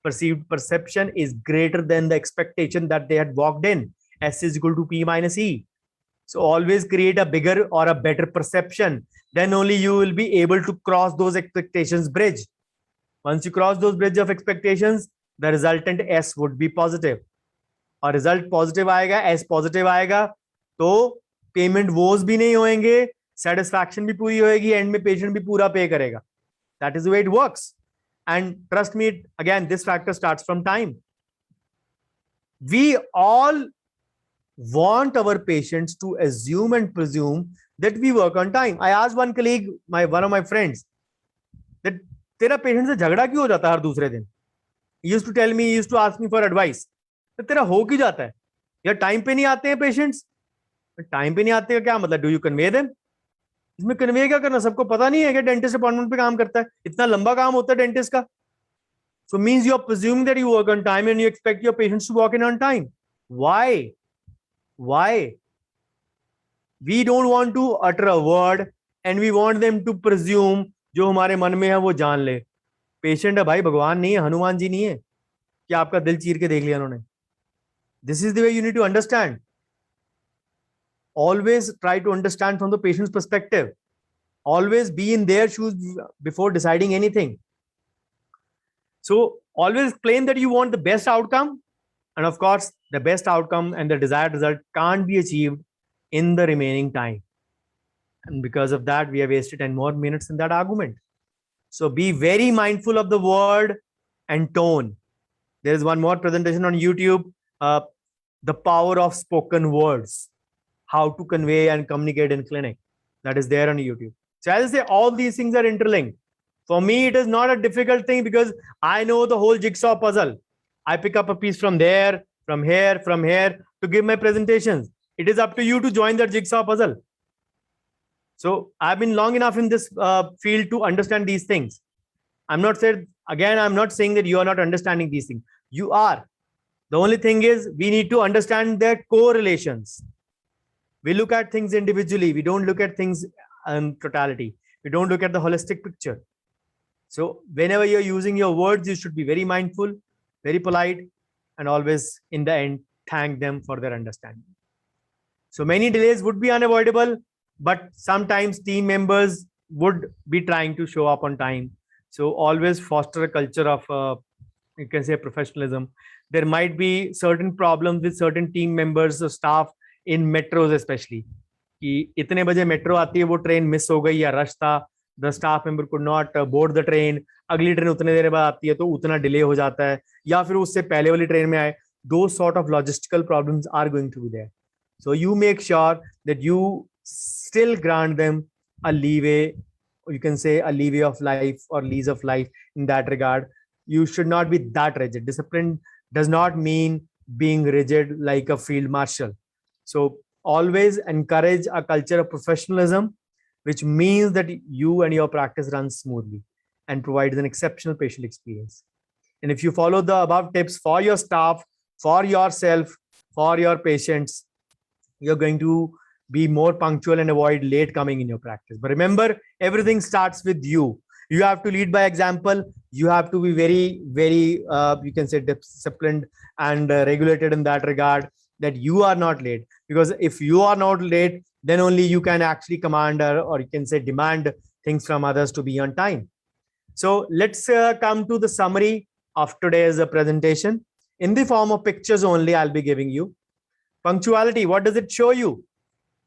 S1: perceived perception is greater than the expectation that they had walked in. S is equal to P minus E. So always create a bigger or a better perception. Then only you will be able to cross those expectations bridge. Once you cross those bridge of expectations, the resultant S would be positive. और result positive आएगा, S positive आएगा, तो payment was भी नहीं होंगे, satisfaction भी पूरी होएगी, एंड में पेशेंट भी पूरा पे करेगा. That is the way it works. And trust me, again this factor starts from time. We all want our patients to assume and presume that we work on time. I asked one colleague, one of my friends, that तेरा patient से झगड़ा क्यों हो जाता है हर दूसरे दिन? He used to tell me, he used to ask me for advice. तो तेरा हो क्यों जाता है यार? टाइम पे नहीं आते हैं पेशेंट्स. टाइम पे नहीं आते हैं क्या मतलब? Do you convey them? इसमें कन्वे क्या करना? सबको पता नहीं है कि डेंटिस्ट अपॉइंटमेंट पे काम करता है, इतना लंबा काम होता है डेंटिस्ट का. So means you are presuming that you work on time and you expect your patients to walk in on time. Why? We don't want to utter a word and we want them to presume जो हमारे मन में है वो जान ले. Patient है भाई, भगवान नहीं है, हनुमान जी नहीं है कि आपका दिल चीर के देख लिया उन्होंने. This is the way you need to understand. Always try to understand from the patient's perspective. Always be in their shoes before deciding anything. So always claim that you want the best outcome. And of course, the best outcome and the desired result can't be achieved in the remaining time. And because of that, we have wasted 10 more minutes in that argument. So be very mindful of the word and tone. There is one more presentation on YouTube, the power of spoken words, how to convey and communicate in clinic. That is there on YouTube. So as I say, all these things are interlinked. For me, it is not a difficult thing because I know the whole jigsaw puzzle. I pick up a piece from there, from here to give my presentations. It is up to you to join that jigsaw puzzle. So I've been long enough in this field to understand these things. I'm not saying that you are not understanding these things. You are. The only thing is we need to understand their correlations. We look at things individually. We don't look at things in totality. We don't look at the holistic picture. So whenever you're using your words, you should be very mindful, very polite, and always in the end, thank them for their understanding. So many delays would be unavoidable, but sometimes team members would be trying to show up on time. So always foster a culture of, you can say, professionalism. There might be certain problems with certain team members or staff in metros especially. कि इतने बजे metro आती है, वो train miss हो गई या rush था, the staff member could not board the train, अगली ट्रेन उतने देर बाद आती है तो उतना डिले हो जाता है, या फिर उससे पहले वाली ट्रेन में आए. Those sort of logistical problems are going to be there. So you make sure that you still grant them a leeway, or you can say a leeway of life or lease of life in that regard. You should not be that rigid. Discipline does not mean being rigid like a field marshal. So always encourage a culture of professionalism, which means that you and your practice runs smoothly and provides an exceptional patient experience. And if you follow the above tips for your staff, for yourself, for your patients, you're going to be more punctual and avoid late coming in your practice. But remember, everything starts with you. You have to lead by example. You have to be very, very, you can say disciplined and regulated in that regard, that you are not late. Because if you are not late, then only you can actually command or you can say demand things from others to be on time. So let's come to the summary of today's presentation. In the form of pictures only, I'll be giving you. Punctuality, what does it show you?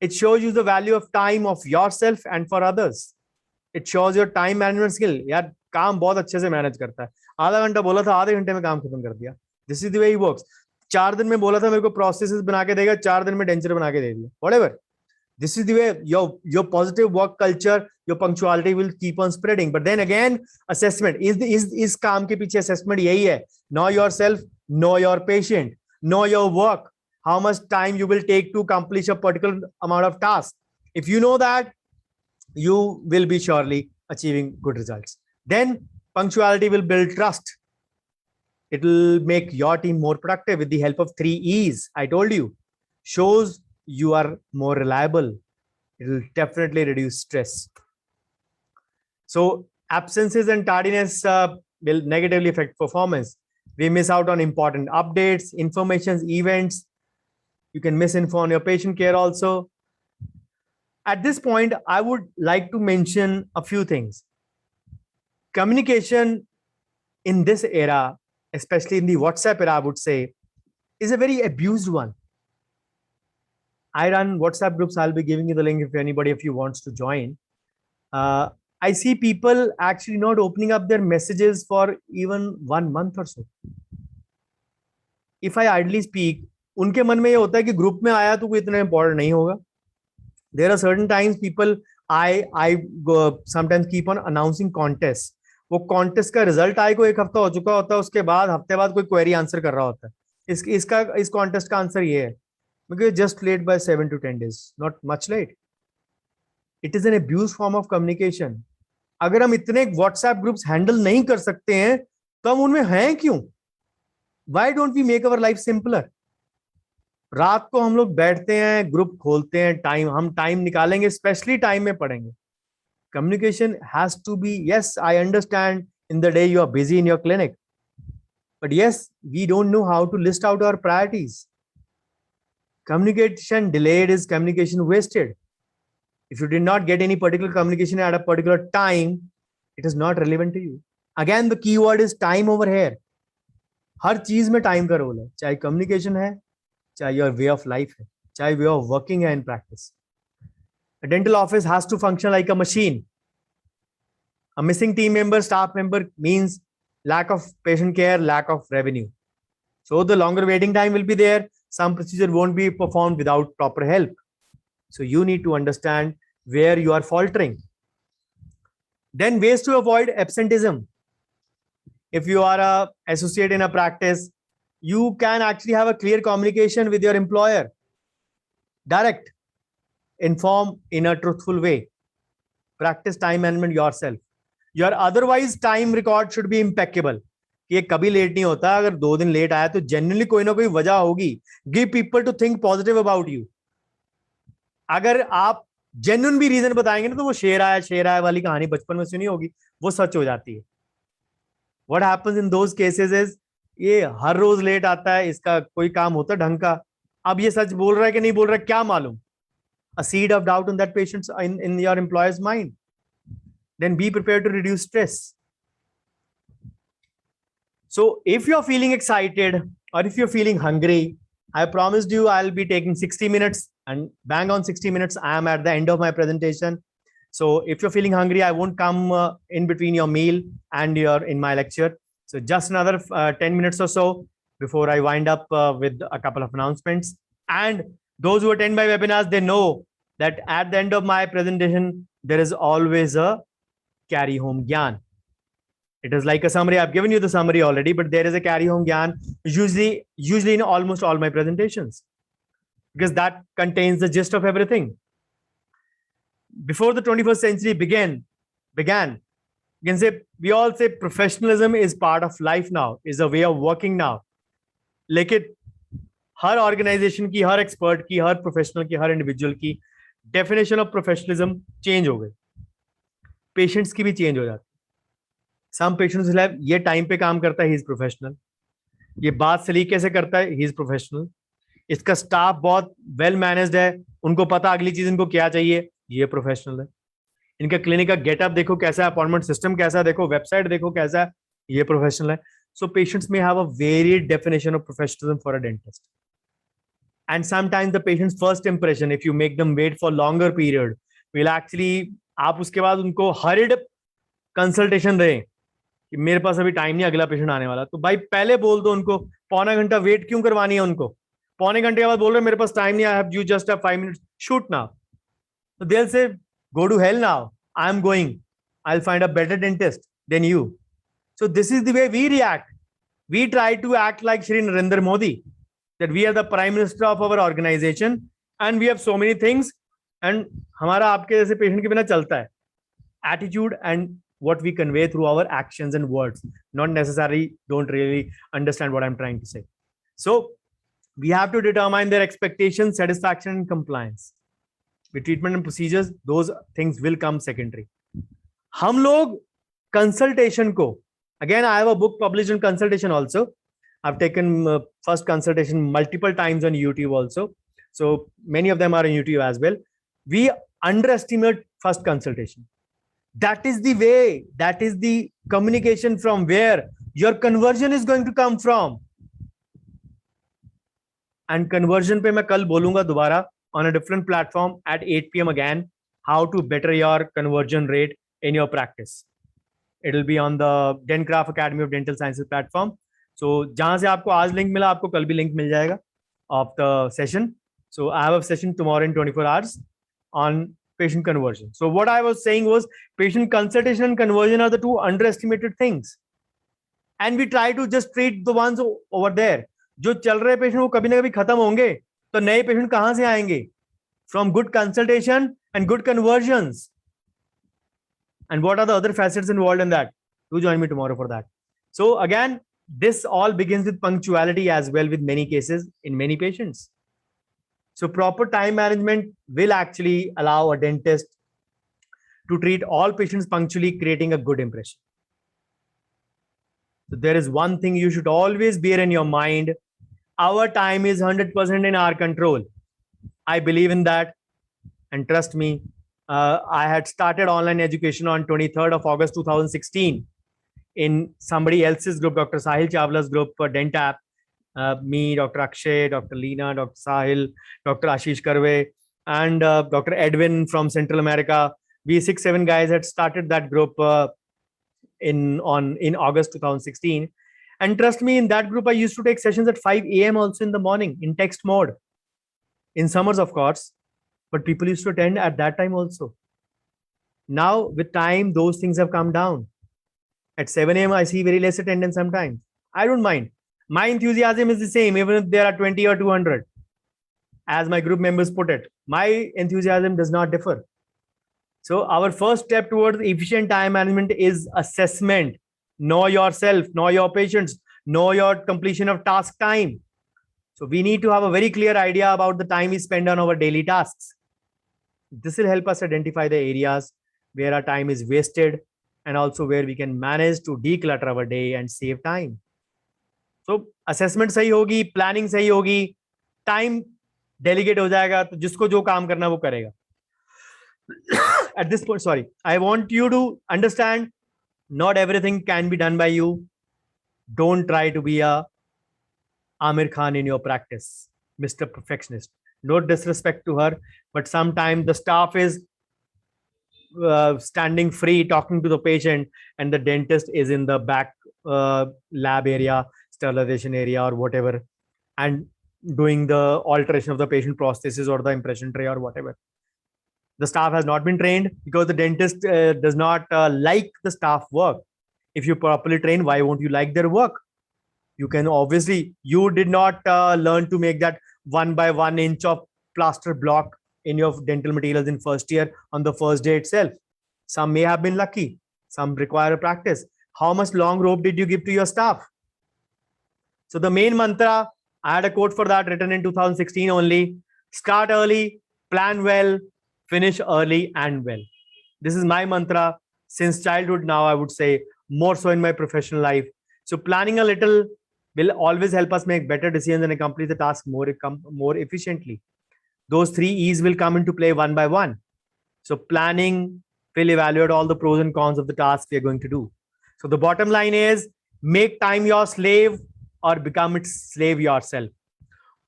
S1: It shows you the value of time of yourself and for others. It shows your time management skill. यार काम बहुत अच्छे से manage करता है. आधा घंटा बोला था, आधे घंटे में काम खत्म कर दिया. This is the way he works. 4 दिन में बोला था मेरे को प्रोसेसेस बना के देगा, 4 दिन में डेंचर बना के दे दिया. Whatever. This is the way your positive work culture, your punctuality will keep on spreading. But then again, assessment is काम के पीछे assessment यही है. Know yourself, know your patient, know your work, how much time you will take to accomplish a particular amount of task. If you know that, you will be surely achieving good results. Then punctuality will build trust. It will make your team more productive with the help of 3 E's. I told you, shows you are more reliable. It will definitely reduce stress. So absences and tardiness will negatively affect performance. We miss out on important updates, informations, events. You can miss info on your patient care also. At this point, I would like to mention a few things. Communication in this era, especially in the WhatsApp era, I would say, is a very abused one. I run WhatsApp groups. I'll be giving you the link if anybody of you wants to join. I see people actually not opening up their messages for even 1 month or so. If I idly speak, उनके मन में ये होता है कि group में आया तो कोई इतना important नहीं होगा. There are certain times people, I sometimes keep on announcing contests. वो contest का result आए को 1 हफ्ता हो चुका होता है, उसके बाद हफ्ते बाद कोई query answer कर रहा होता है. इस contest का आंसर ये है, because just late by 7 to 10 days, not much late. It is an abused form of communication. अगर हम इतने WhatsApp groups handle नहीं कर सकते हैं, तो हम उनमें हैं क्यों? Why don't we make our life simpler? रात को हम लोग बैठते हैं, ग्रुप खोलते हैं, हम टाइम निकालेंगे, स्पेशली टाइम में पढ़ेंगे. Communication has to be, yes, I understand in the day you are busy in your clinic, but yes, we don't know how to list out our priorities. Communication delayed is communication wasted. If you did not get any particular communication at a particular time, it is not relevant to you. Again, the key word is time over here. हर चीज में time का role है, चाहे communication है, चाहे your way of life है, चाहे way of working है in practice. A dental office has to function like a machine. A missing team member, staff member means lack of patient care, lack of revenue. So the longer waiting time will be there. Some procedure won't be performed without proper help. So you need to understand where you are faltering. Then ways to avoid absenteeism. If you are an associate in a practice, you can actually have a clear communication with your employer. Direct. Inform in a truthful way. Practice time management yourself. Your otherwise time record should be impeccable. ये कभी late नहीं होता. अगर 2 दिन late आया तो genuinely कोई ना कोई वजह होगी. Give people to think positive about you. अगर आप genuine भी रीजन बताएंगे ना, तो वो शेर आया वाली कहानी बचपन में सुनी होगी, वो सच हो जाती है. What happens in those cases is, ये हर रोज लेट आता है, इसका कोई काम होता है ढंग का. अब ये सच बोल रहा है कि नहीं बोल रहा है, क्या मालूम. A seed of doubt in that patient's in your employer's mind. Then be prepared to reduce stress. So if you're feeling excited or if you're feeling hungry, I promised you I'll be taking 60 minutes, and bang on 60 minutes, I am at the end of my presentation. So if you're feeling hungry, I won't come in between your meal and you're in my lecture. So just another 10 minutes or so before I wind up with a couple of announcements. And those who attend my webinars, they know that at the end of my presentation, there is always a carry home gyan. It is like a summary. I've given you the summary already, but there is a carry home gyan usually in almost all my presentations, because that contains the gist of everything. Before the 21st century began, you can say, we all say professionalism is part of life now, is a way of working now. लेकिन हर organisation की, हर expert की, हर professional की, हर individual की definition of professionalism change हो गई. Patients की भी change हो जाती. सम पेशेंट्स विल हैव, ये टाइम पे काम करता है, ही इज प्रोफेशनल. ये बात सलीके से करता है, ही इज प्रोफेशनल. इसका स्टाफ बहुत वेल मैनेज्ड है, उनको पता अगली चीज इनको क्या चाहिए, ये प्रोफेशनल है. इनका क्लिनिक का गेटअप देखो कैसा है, अपॉइंटमेंट सिस्टम कैसा है, देखो वेबसाइट देखो कैसा है, ये प्रोफेशनल है. So patients may have a varied definition of professionalism for a dentist. And sometimes the patient's first impression, if you make them wait for longer period, will actually, आप उसके बाद उनको hurried consultation दें कि मेरे पास अभी time नहीं, अगला पेशेंट आने वाला. तो भाई पहले बोल दो उनको, पौना घंटा वेट क्यों करवानी है उनको? पौने घंटे के बाद बोल रहे मेरे पास टाइम नहीं, I have you just have 5 minutes, shoot now. So they'll say, go to hell now, I'm going, I'll find a better dentist than you. So this is the way we react. We try to act like Shri Narendra Modi, that we are the prime minister of our organization and we have so many things, and हमारा आपके जैसे patient के बिना चलता है. Attitude and what we convey through our actions and words, not necessarily, don't really understand what I'm trying to say. So we have to determine their expectations, satisfaction and compliance. With treatment and procedures, those things will come secondary. हम लोग consultation को, again, I have a book published on consultation also. I've taken first consultation multiple times on YouTube also. So many of them are on YouTube as well. We underestimate first consultation. That is the way, that is the communication from where your conversion is going to come from. And conversion पे मैं कल बोलूंगा दोबारा on a different platform at 8 p.m. again, how to better your conversion rate in your practice. It will be on the Dencraft Academy of Dental Sciences platform. So जहां से आपको आज link मिला, आपको कल भी लिंक मिल जाएगा of the session. So I have a session tomorrow in 24 hours on patient conversion. So what I was saying was, patient consultation and conversion are the two underestimated things. And we try to just treat the ones over there. जो चल रहे patient वो कभी ना कभी खत्म होंगे, तो नए पेशेंट कहां से आएंगे? From good consultation and good conversions. And what are the other facets involved in that? Do join me tomorrow for that. So again, this all begins with punctuality as well, with many cases in many patients. So proper time management will actually allow a dentist to treat all patients punctually, creating a good impression. So there is one thing you should always bear in your mind. Our time is 100% in our control. I believe in that. And trust me, I had started online education on 23rd of August 2016 in somebody else's group, Dr. Sahil Chawla's group for DentApp. Me, Dr. Akshay, Dr. Leena, Dr. Sahil, Dr. Ashish Karve, and Dr. Edwin from Central America. We 6-7 guys had started that group in August 2016. And trust me, in that group, I used to take sessions at 5 a.m. also in the morning in text mode. In summers, of course, but people used to attend at that time also. Now, with time, those things have come down. At 7 a.m., I see very less attendance sometimes. I don't mind. My enthusiasm is the same, even if there are 20 or 200. As my group members put it, my enthusiasm does not differ. So our first step towards efficient time management is assessment. Know yourself, know your patients, know your completion of task time. So we need to have a very clear idea about the time we spend on our daily tasks. This will help us identify the areas where our time is wasted and also where we can manage to declutter our day and save time. So assessment सही होगी, planning सही होगी, time delegate हो जाएगा, तो जिसको जो काम करना वो करेगा. At this point, sorry, I want you to understand, not everything can be done by you. Don't try to be a Amir Khan in your practice, Mr. Perfectionist. No disrespect to her, but sometimes the staff is standing free, talking to the patient, and the dentist is in the back lab area, sterilization area, or whatever, and doing the alteration of the patient prosthesis or the impression tray or whatever. The staff has not been trained because the dentist does not like the staff work. If you properly train, why won't you like their work? You can obviously, you did not learn to make that 1 by 1 inch of plaster block in your dental materials in first year on the first day itself. Some may have been lucky, some require a practice. How much long rope did you give to your staff? So the main mantra, I had a quote for that written in 2016 only: start early, plan well, finish early and well. This is my mantra since childhood. Now I would say more so in my professional life. So planning a little will always help us make better decisions and accomplish the task more efficiently. Those 3 E's will come into play 1 by 1. So planning will evaluate all the pros and cons of the task we are going to do. So the bottom line is, make time your slave or become its slave yourself.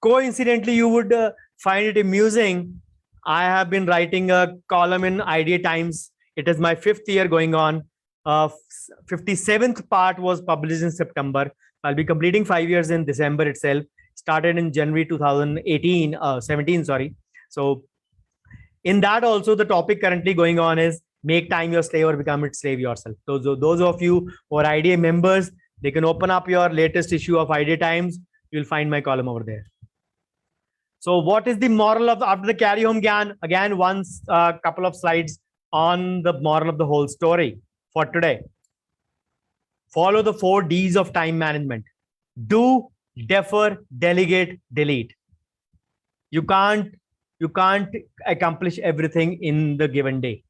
S1: Coincidentally, you would find it amusing. I have been writing a column in Idea Times. It is my 5th year going on. 57th part was published in September. I'll be completing 5 years in December itself. Started in January 17, sorry. So in that also, the topic currently going on is make time your slave or become its slave yourself. Those of you who are IDA members, they can open up your latest issue of Idea Times. You'll find my column over there. So what is the moral of after the carry home gyan? Again, once a couple of slides on the moral of the whole story for today. Follow the 4 D's of time management. Do, defer, delegate, delete. You can't accomplish everything in the given day.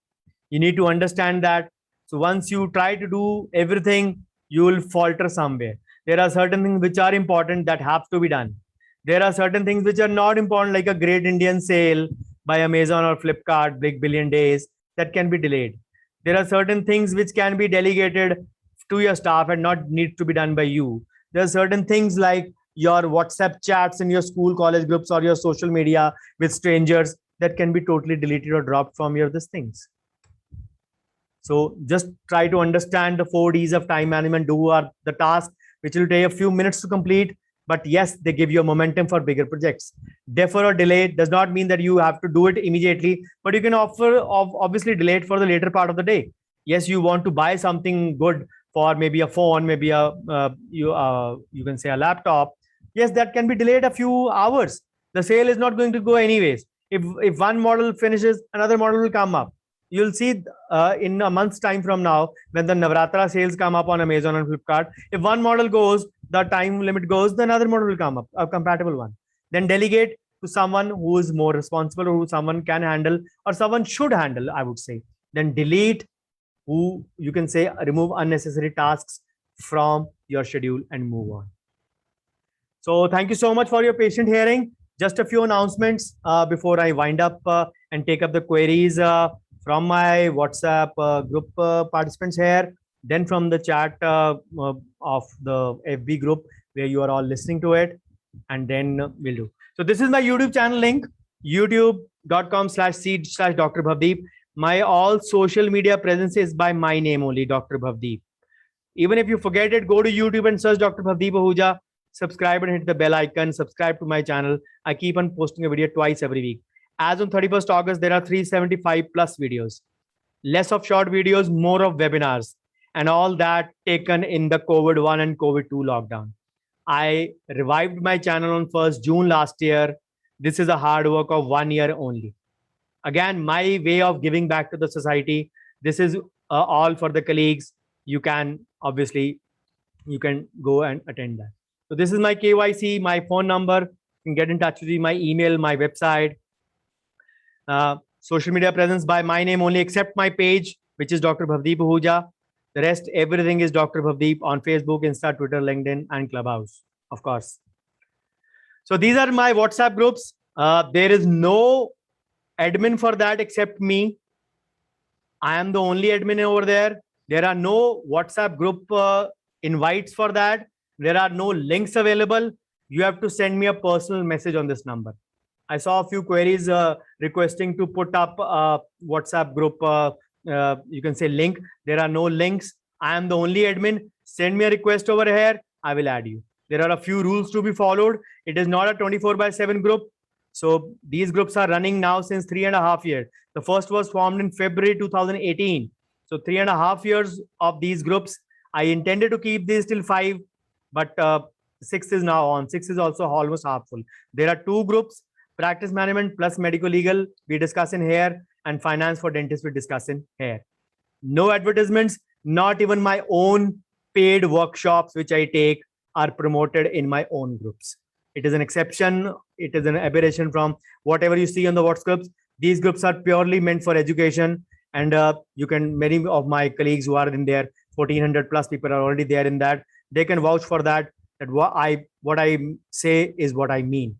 S1: You need to understand that. So once you try to do everything, you will falter somewhere. There are certain things which are important that have to be done. There are certain things which are not important, like a great Indian sale by Amazon or Flipkart, Big Billion Days, that can be delayed. There are certain things which can be delegated to your staff and not need to be done by you. There are certain things like your WhatsApp chats in your school, college groups, or your social media with strangers that can be totally deleted or dropped from your these things. So just try to understand the 4 Ds of time management. Do are the tasks which will take a few minutes to complete, but yes, they give you a momentum for bigger projects. Defer or delay does not mean that you have to do it immediately, but you can obviously delay it for the later part of the day. Yes, you want to buy something good for maybe a phone, maybe you can say a laptop. Yes, that can be delayed a few hours. The sale is not going to go anyways. If one model finishes, another model will come up. You'll see in a month's time from now, when the Navratra sales come up on Amazon and Flipkart, if one model goes, the time limit goes, then another model will come up, a compatible one. Then delegate to someone who is more responsible, or who someone can handle, or someone should handle, I would say. Then delete, who you can say remove unnecessary tasks from your schedule and move on. So thank you so much for your patient hearing. Just a few announcements before I wind up and take up the queries from my WhatsApp group participants here, then from the chat of the FB group where you are all listening to it, and then we'll do. So this is my YouTube channel link, youtube.com/seed/Dr. Bhavdeep. My all social media presence is by my name only, Dr. Bhavdeep. Even if you forget it, go to YouTube and search Dr. Bhavdeep Ahuja, subscribe and hit the bell icon, subscribe to my channel. I keep on posting a video twice every week. As on 31st August, there are 375 plus videos. Less of short videos, more of webinars, and all that taken in the COVID-1 and COVID-2 lockdown. I revived my channel on 1st June last year. This is a hard work of 1 year only. Again, my way of giving back to the society. This is all for the colleagues. You can obviously, you can go and attend that. So this is my KYC, my phone number. You can get in touch with me, my email, my website. Social media presence by my name only, except my page, which is Dr. Bhavdeep Ahuja. The rest, everything is Dr. Bhavdeep on Facebook, Insta, Twitter, LinkedIn, and Clubhouse, of course. So these are my WhatsApp groups. There is no admin for that except me. I am the only admin over there. There are no WhatsApp group invites for that. There are no links available. You have to send me a personal message on this number. I saw a few queries requesting to put up a WhatsApp group you can say link. There are no links. I am the only admin. Send me a request over here. I will add you. There are a few rules to be followed. It is not a 24/7 group. So these groups are running now since 3.5 years. The first was formed in February 2018. So 3.5 years of these groups. I intended to keep these till 5, but six is now on. Six is also almost half full. There are two groups: practice management plus medical legal. We discuss in here, and finance for dentists we discuss in here. No advertisements. Not even my own paid workshops which I take are promoted in my own groups. It is an exception. It is an aberration from whatever you see on the WhatsApp groups. These groups are purely meant for education, and you can, many of my colleagues who are in there, 1400 plus people are already there in that. They can vouch for that. That what I say is what I mean.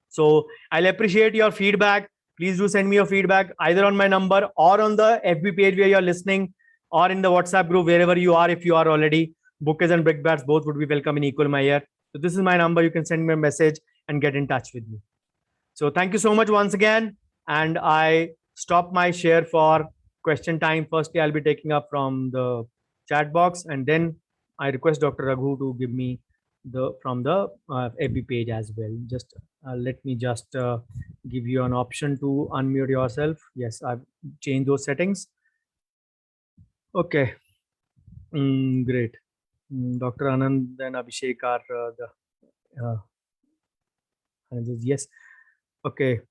S1: So I'll appreciate your feedback. Please do send me your feedback either on my number or on the FB page where you're listening, or in the WhatsApp group, wherever you are. If you are already, bouquets and brickbats both would be welcome in equal measure. So this is my number. You can send me a message and get in touch with me. So thank you so much once again. And I stop my share for question time. Firstly, I'll be taking up from the chat box, and then I request Dr. Raghu to give me from the FB page as well. Just let me just give you an option to unmute yourself. Yes, I've changed those settings. Okay, great. Dr. Anand and Abhishek are yes. Okay,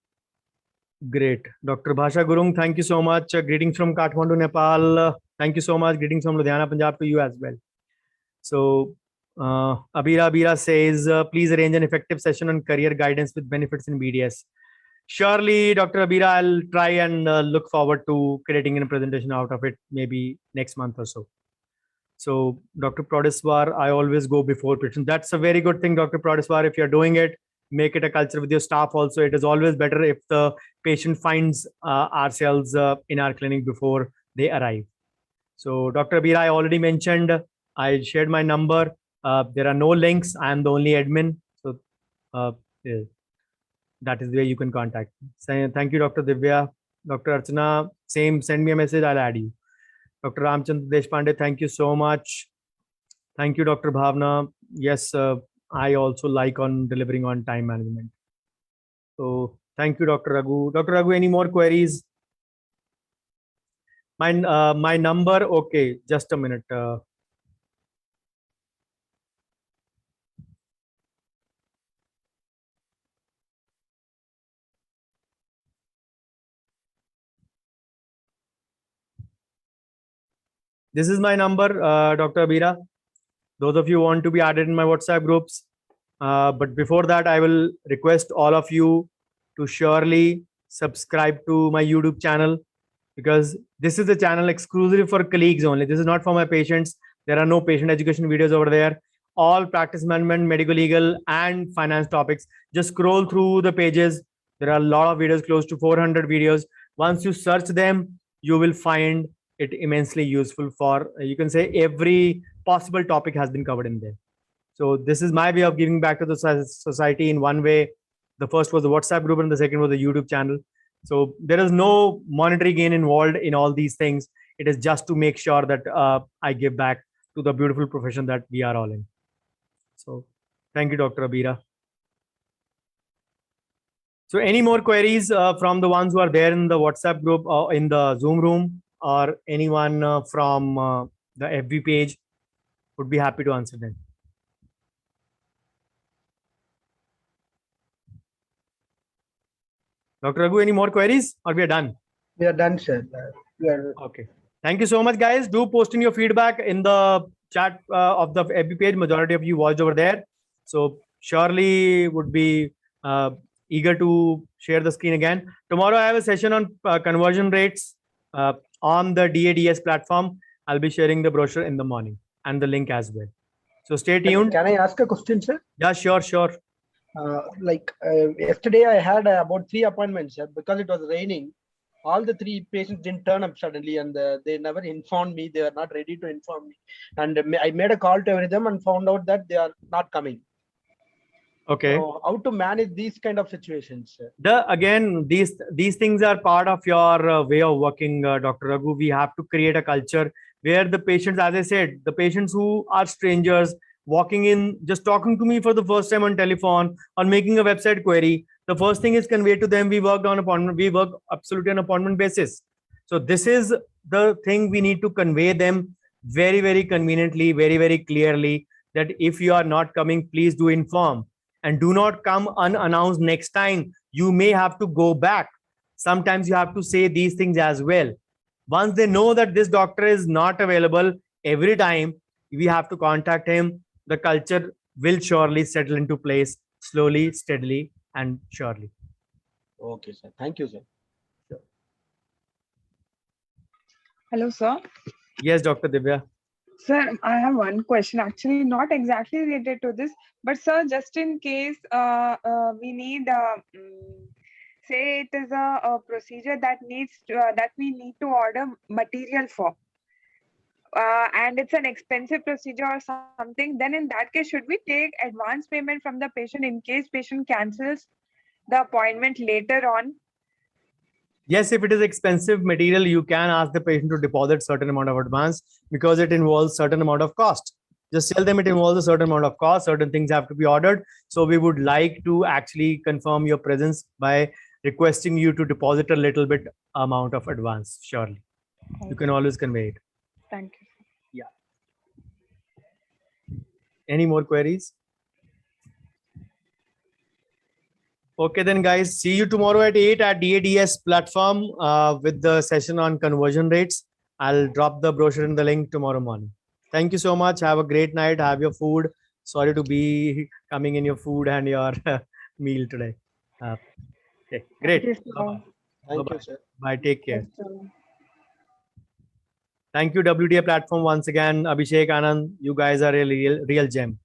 S1: great. Dr. Bhasha Gurung, thank you so much. Greetings from Kathmandu, Nepal. Thank you so much. Greetings from Ludhiana, Punjab to you as well. So Abira says, please arrange an effective session on career guidance with benefits in BDS. Surely, Dr. Abira, I'll try and look forward to creating a presentation out of it, maybe next month or so. So, Dr. Prodiswar, I always go before patient. That's a very good thing, Dr. Prodiswar. If you're doing it, make it a culture with your staff also. It is always better if the patient finds ourselves in our clinic before they arrive. So, Dr. Abira, I already mentioned, I shared my number. There are no links. I am the only admin. So, yeah, that is where you can contact me. So, thank you, Dr. Divya. Dr. Archana, same, send me a message. I'll add you. Dr. Ramchandra Deshpande, thank you so much. Thank you, Dr. Bhavna. Yes, I also like on delivering on time management. So thank you, Dr. Raghu. Dr. Raghu, any more queries? My number, okay, just a minute. This is my number, Dr. Abira. Those of you who want to be added in my WhatsApp groups. But before that, I will request all of you to surely subscribe to my YouTube channel, because this is a channel exclusively for colleagues only. This is not for my patients. There are no patient education videos over there. All practice management, medical legal, and finance topics. Just scroll through the pages. There are a lot of videos, close to 400 videos. Once you search them, you will find it immensely useful for, you can say, every possible topic has been covered in there. So this is my way of giving back to the society in one way. The first was the WhatsApp group, and the second was the YouTube channel. So there is no monetary gain involved in all these things. It is just to make sure that I give back to the beautiful profession that we are all in. So thank you, Dr. Abira. So any more queries from the ones who are there in the WhatsApp group or in the Zoom room, or anyone from the FB page, would be happy to answer them. Dr. Raghu, any more queries, or we are done?
S2: We are done, sir. We are
S1: okay. Thank you so much, guys. Do post in your feedback in the chat of the FB page. Majority of you watched over there. So surely would be eager to share the screen again. Tomorrow I have a session on conversion rates on the DADS platform. I'll be sharing the brochure in the morning and the link as well. So stay tuned.
S2: Can I ask a question, sir?
S1: Yeah, sure.
S2: Yesterday I had about 3 appointments, sir. Because it was raining, all the 3 patients didn't turn up suddenly, and they never informed me. They were not ready to inform me, and I made a call to every them and found out that they are not coming.
S1: Okay.
S2: So how to manage these kind of situations?
S1: Again, these things are part of your way of working, Dr. Raghu. We have to create a culture where the patients, as I said, the patients who are strangers walking in, just talking to me for the first time on telephone or making a website query, the first thing is conveyed to them. We worked on appointment. We work absolutely on appointment basis. So this is the thing we need to convey them very, very conveniently, very, very clearly, that if you are not coming, please do inform, and do not come unannounced next time. You may have to go back. Sometimes you have to say these things as well. Once they know that this doctor is not available every time, we have to contact him. The culture will surely settle into place slowly, steadily, and surely.
S2: Okay, sir. Thank you, sir.
S3: Hello, sir.
S1: Yes, Dr. Divya.
S3: Sir, I have one question. Actually, not exactly related to this, but sir, just in case we need, say it is a procedure that needs that we need to order material for, and it's an expensive procedure or something. Then in that case, should we take advance payment from the patient in case patient cancels the appointment later on?
S1: Yes, if it is expensive material, you can ask the patient to deposit certain amount of advance because it involves certain amount of cost. Just tell them it involves a certain amount of cost, certain things have to be ordered. So we would like to actually confirm your presence by requesting you to deposit a little bit amount of advance. Surely. You can always convey it.
S3: Thank you.
S1: Any more queries? Okay, then guys, see you tomorrow at 8 at DADS platform with the session on conversion rates. I'll drop the brochure in the link tomorrow morning. Thank you so much. Have a great night. Have your food. Sorry to be coming in your food and your meal today. Okay, great.
S3: Thank you, sir.
S2: Thank you, sir.
S1: Bye. Take care.
S3: Yes, sir.
S1: Thank you, WTA platform once again. Abhishek, Anand, you guys are a real gem.